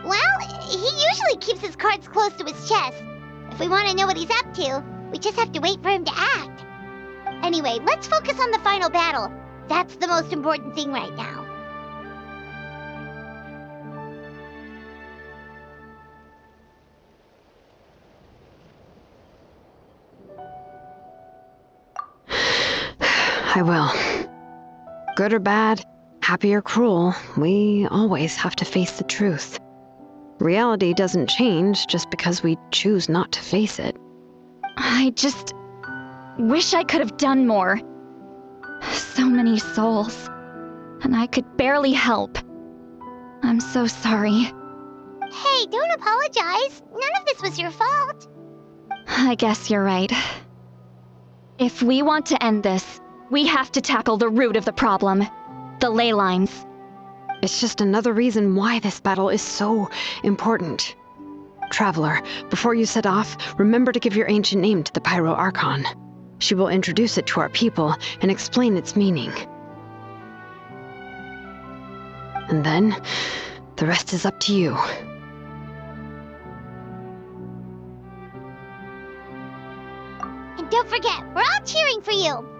Well, he usually keeps his cards close to his chest. If we want to know what he's up to, we just have to wait for him to act. Anyway, let's focus on the final battle. That's the most important thing right now. I will. Good or bad, happy or cruel, we always have to face the truth. Reality doesn't change just because we choose not to face it. I just wish I could have done more. So many souls, and I could barely help. I'm so sorry. Hey, don't apologize. None of this was your fault. I guess you're right. If we want to end this, we have to tackle the root of the problem, the ley lines. It's just another reason why this battle is so important. Traveler, before you set off, remember to give your ancient name to the Pyro Archon. She will introduce it to our people and explain its meaning. And then, the rest is up to you. And don't forget, we're all cheering for you.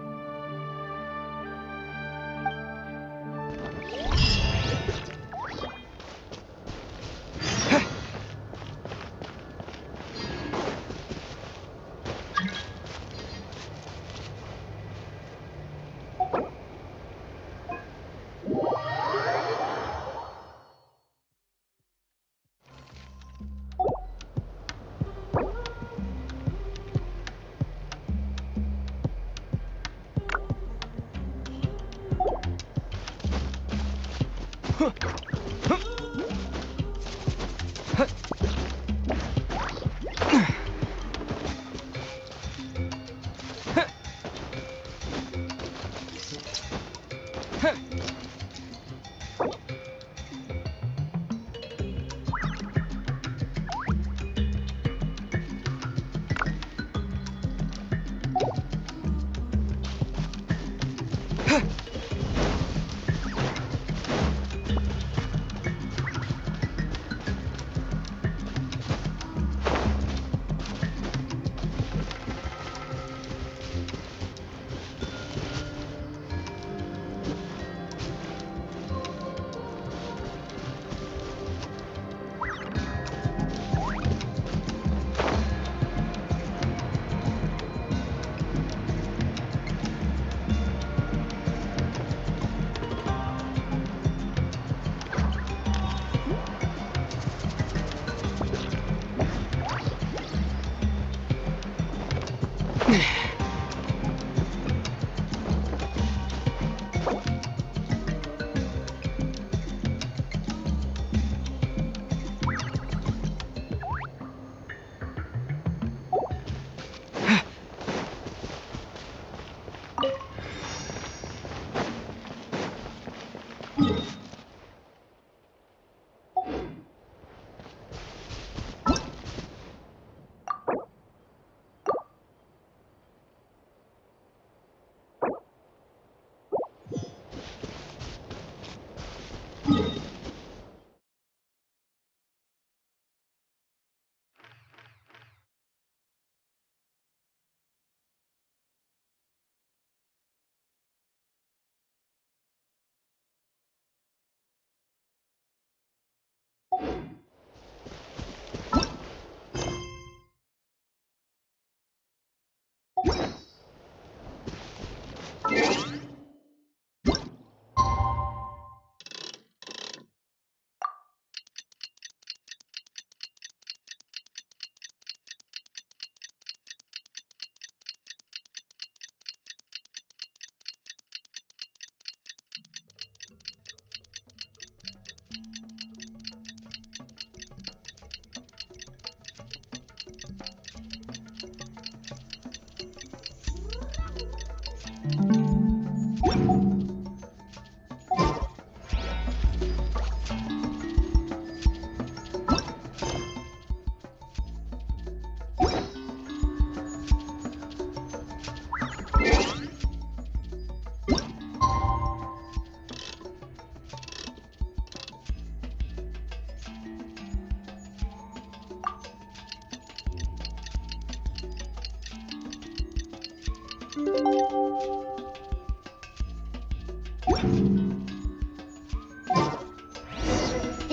The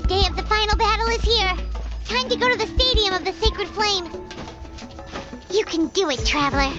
day of the final battle is here. Time to go to the Stadium of the Sacred Flame. You can do it, Traveler.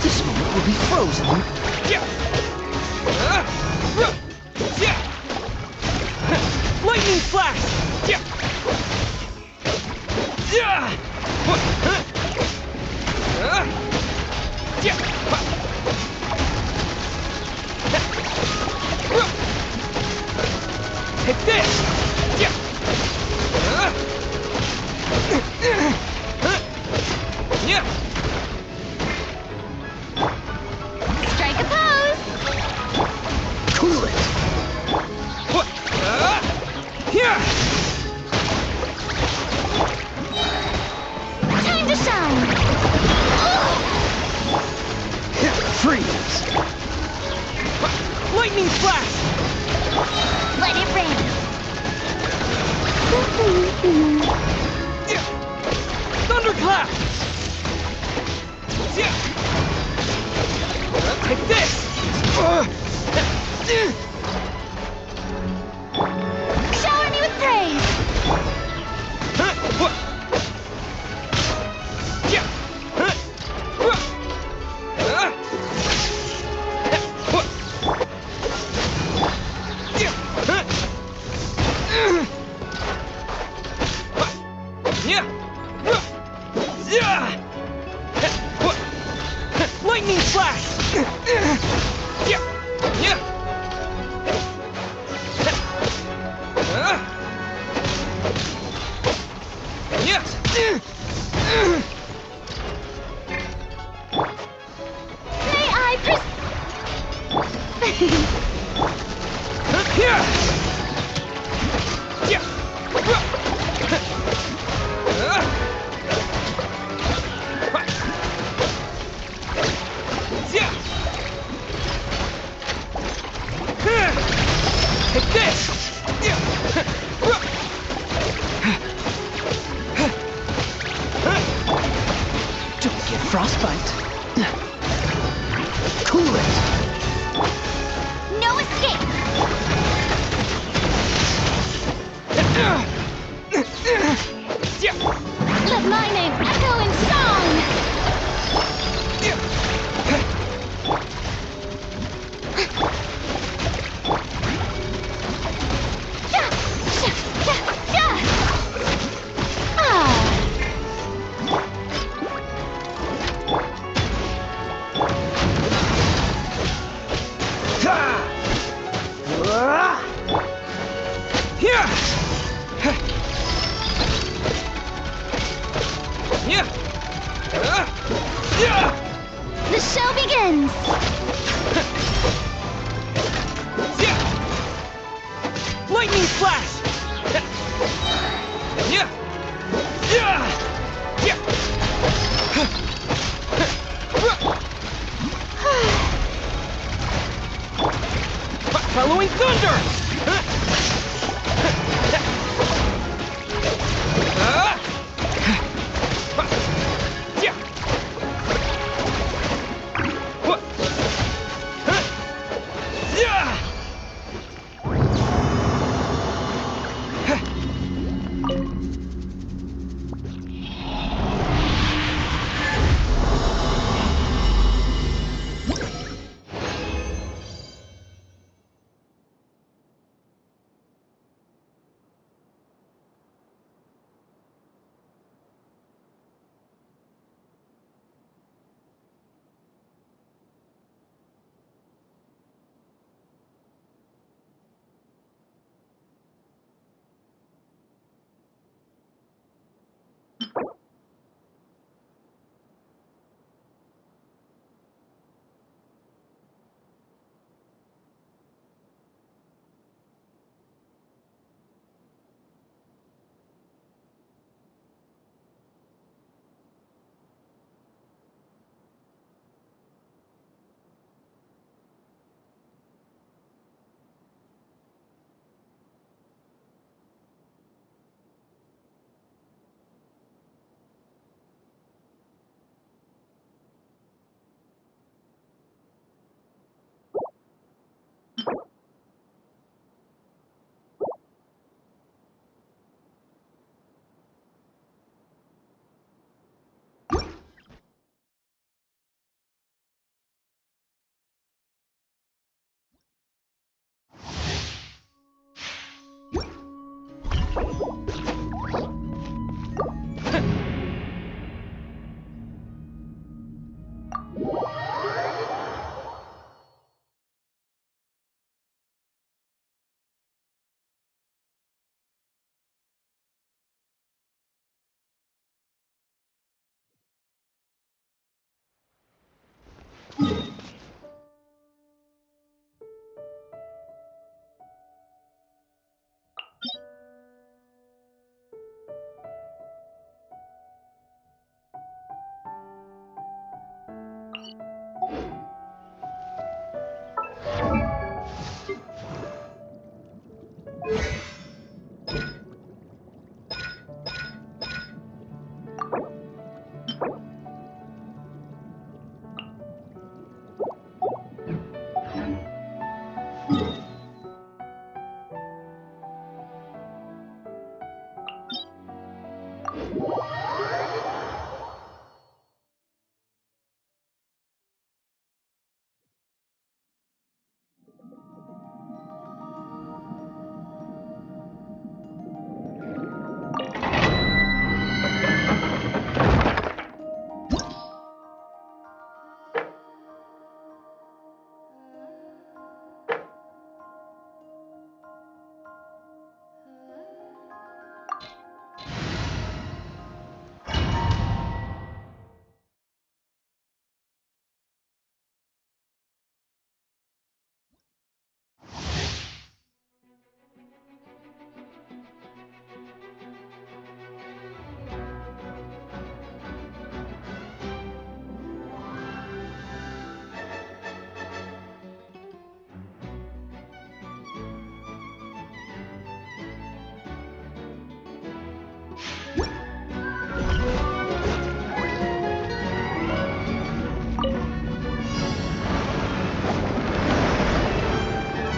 This moment will be frozen. Lightning flash! Hit this! Strike a pose! Cool it. Time to shine! Freeze. Lightning flash! Let it rain! Thunderclap! Take this! Shower me with praise! Lightning flash! May I Take this! Don't get frostbite. Cool it. No escape! Let my name echo in song! The show begins! Lightning flash! Following thunder!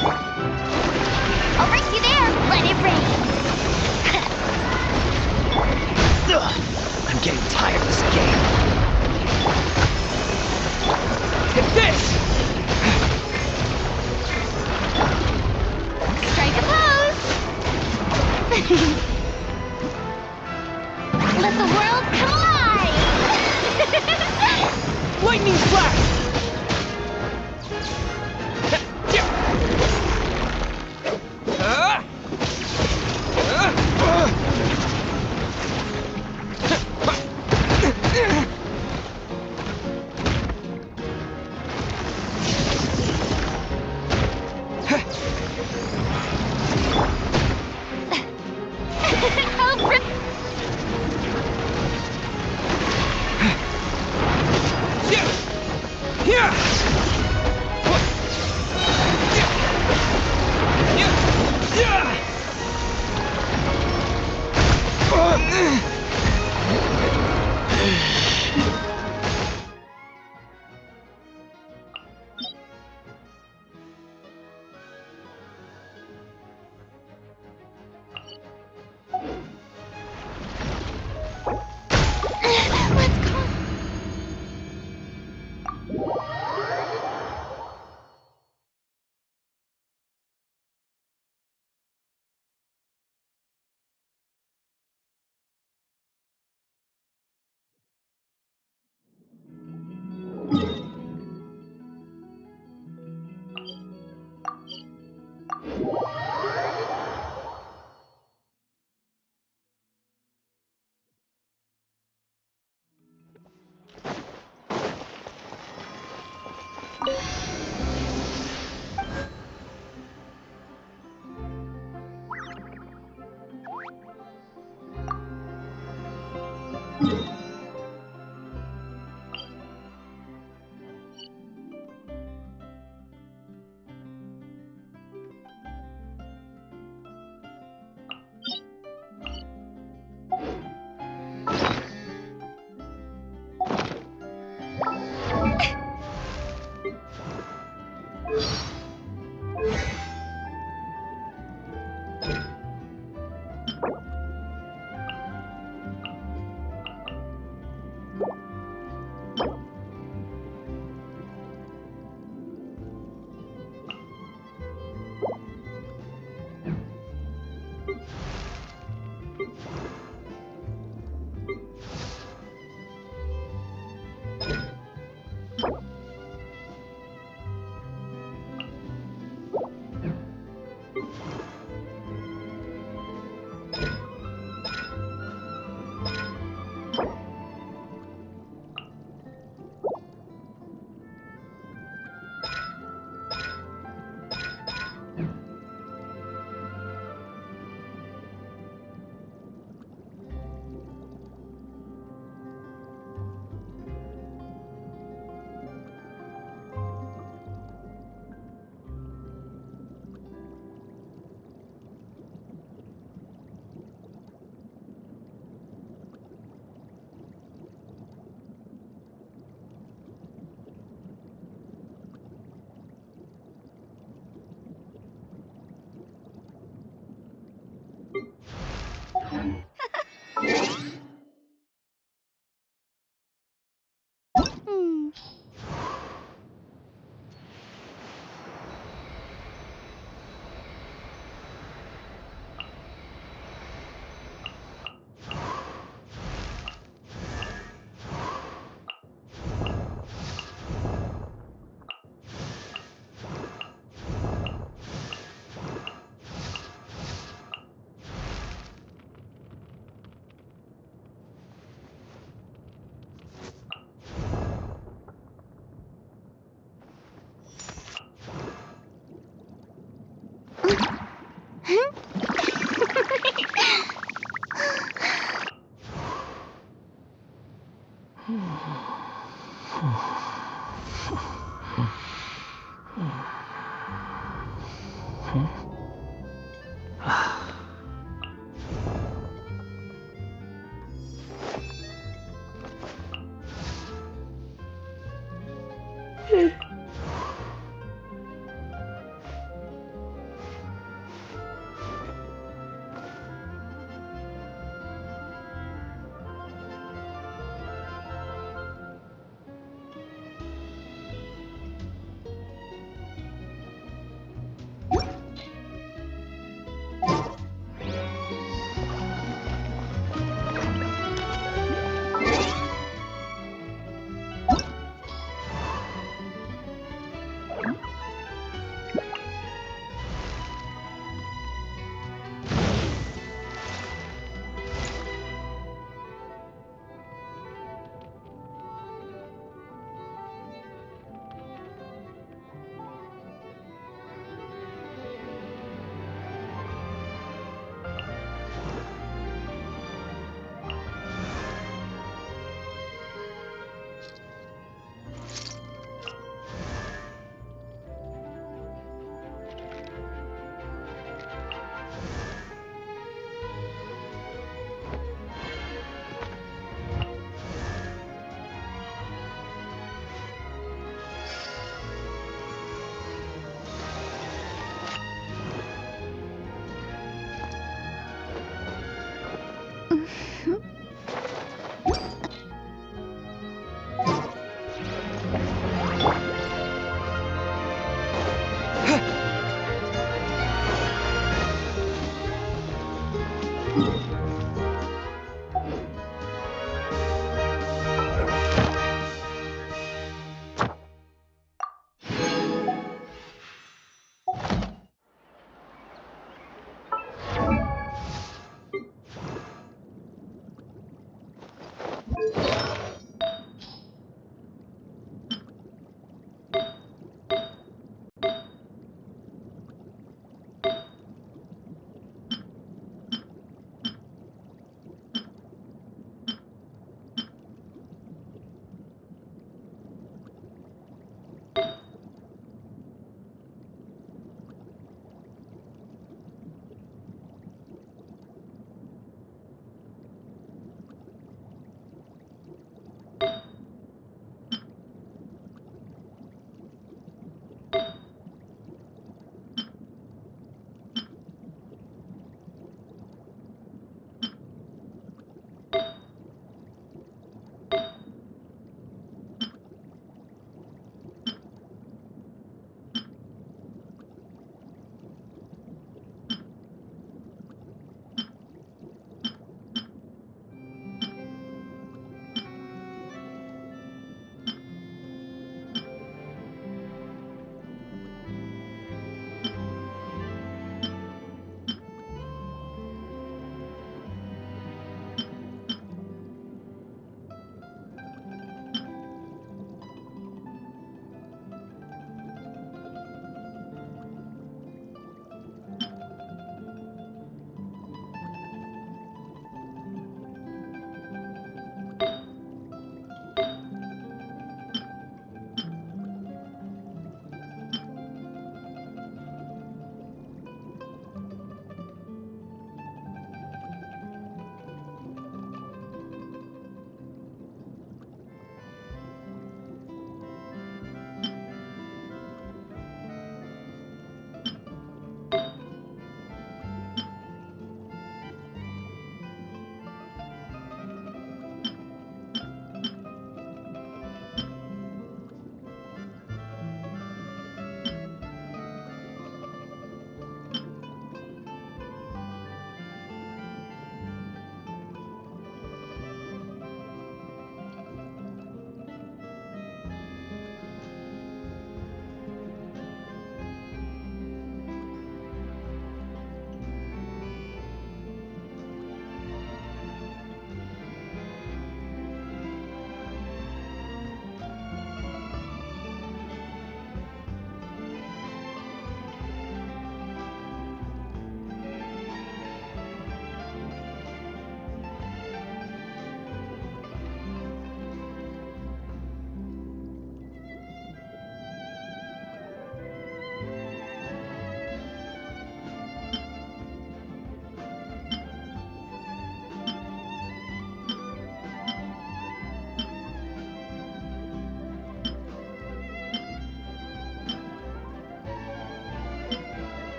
I'll race you there. Let it rain. Ugh, I'm getting tired of this game. Hit this! Strike a pose. Let the world collide. Lightning flash!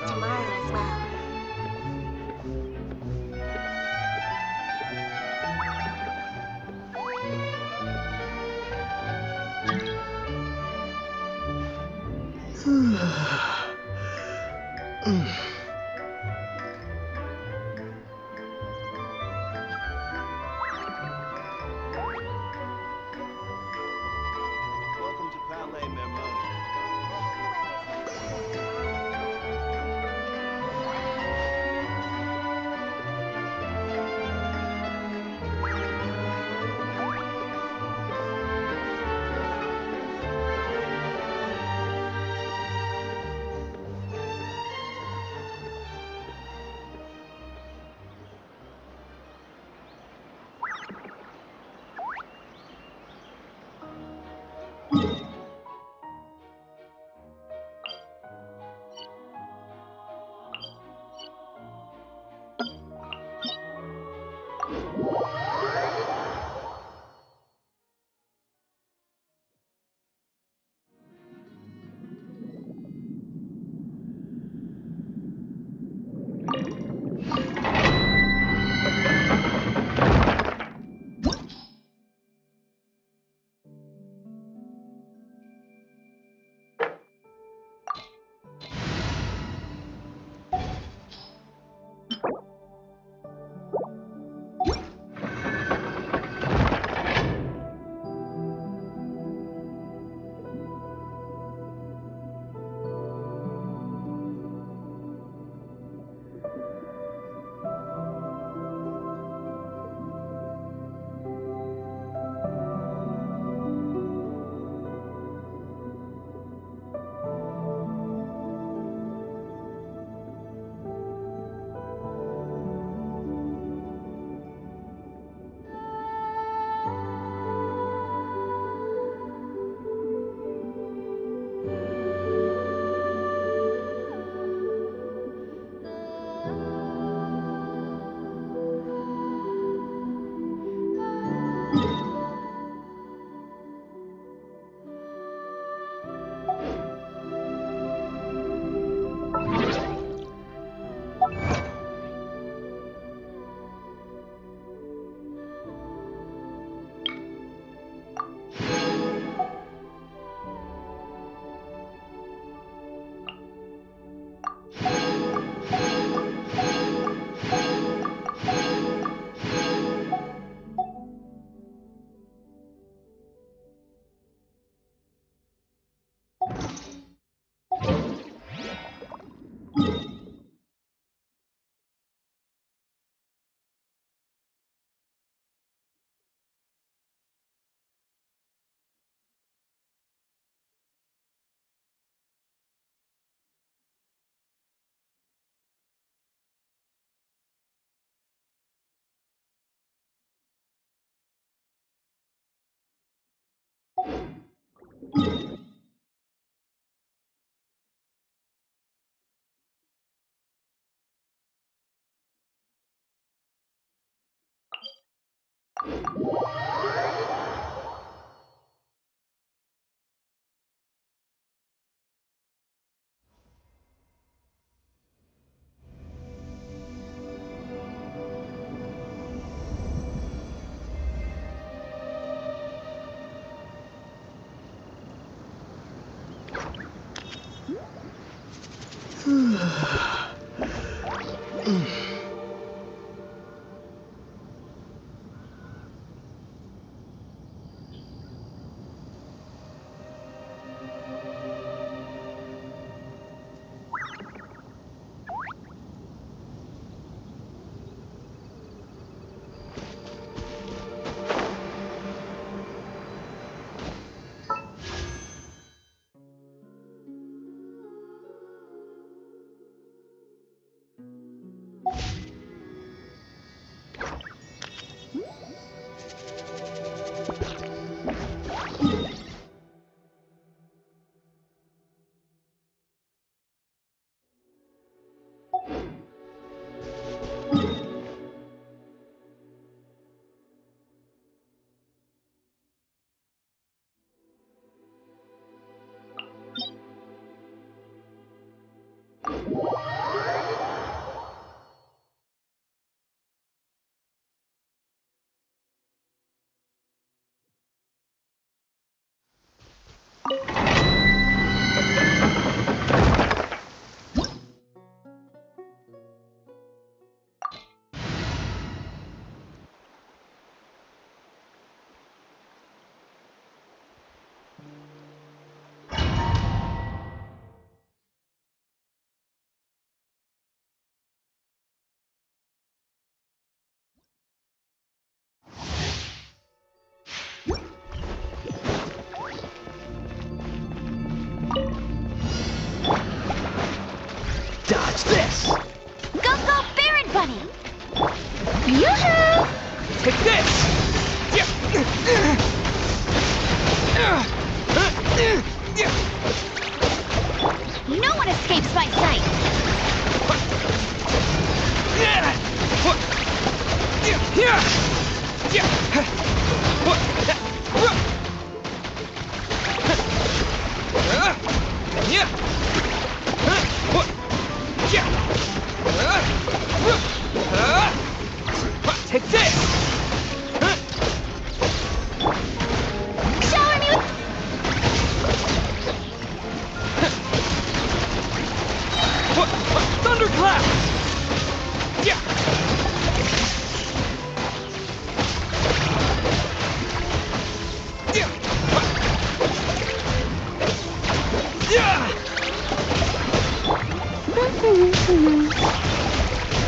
tomorrow as well. Welcome to Palais Mermoni. Watch this! Go, go, Baron Bunny! Yoo-hoo! Take this! No one escapes my sight! Take this! Shower me with... Thunderclap!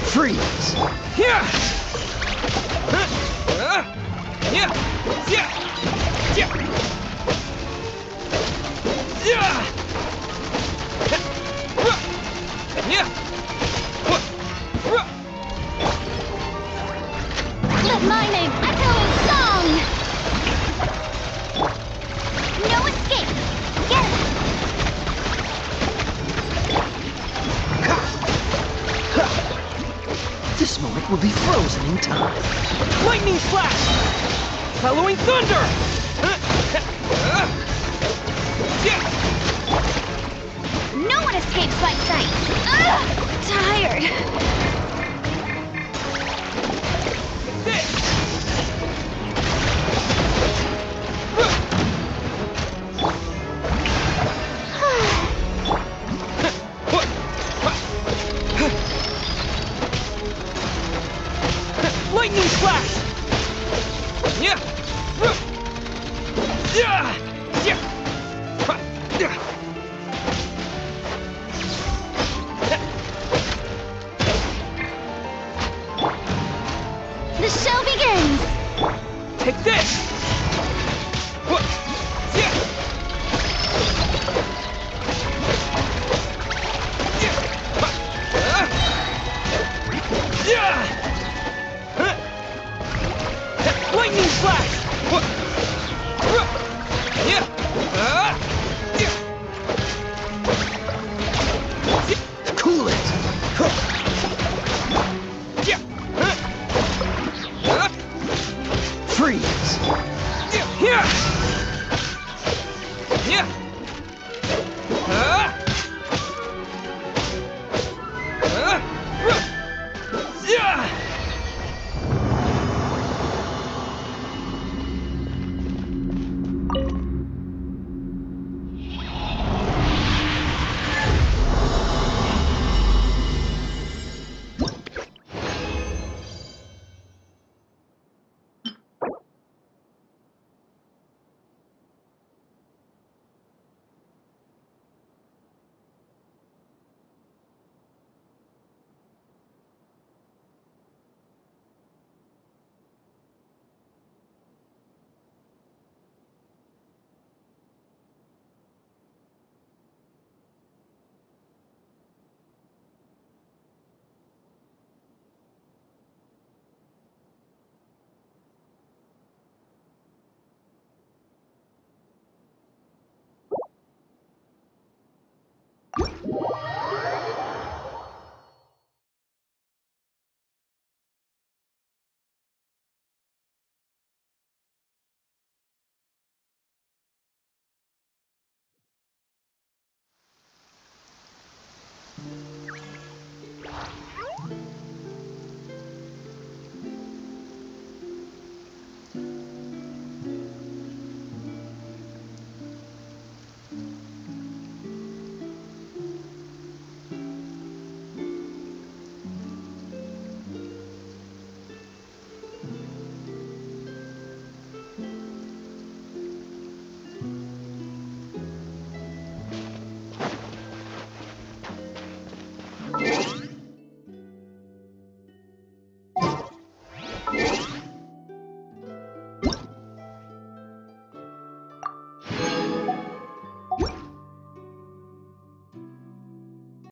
Freeze! Let my name echo in song! No escape! Get him! This moment will be frozen in time. Lightning slash! Following thunder! No one escapes my sight! Ugh! Tired! Lightning slash! The show begins! Take this! Lightning slash! Cool it! Freeze!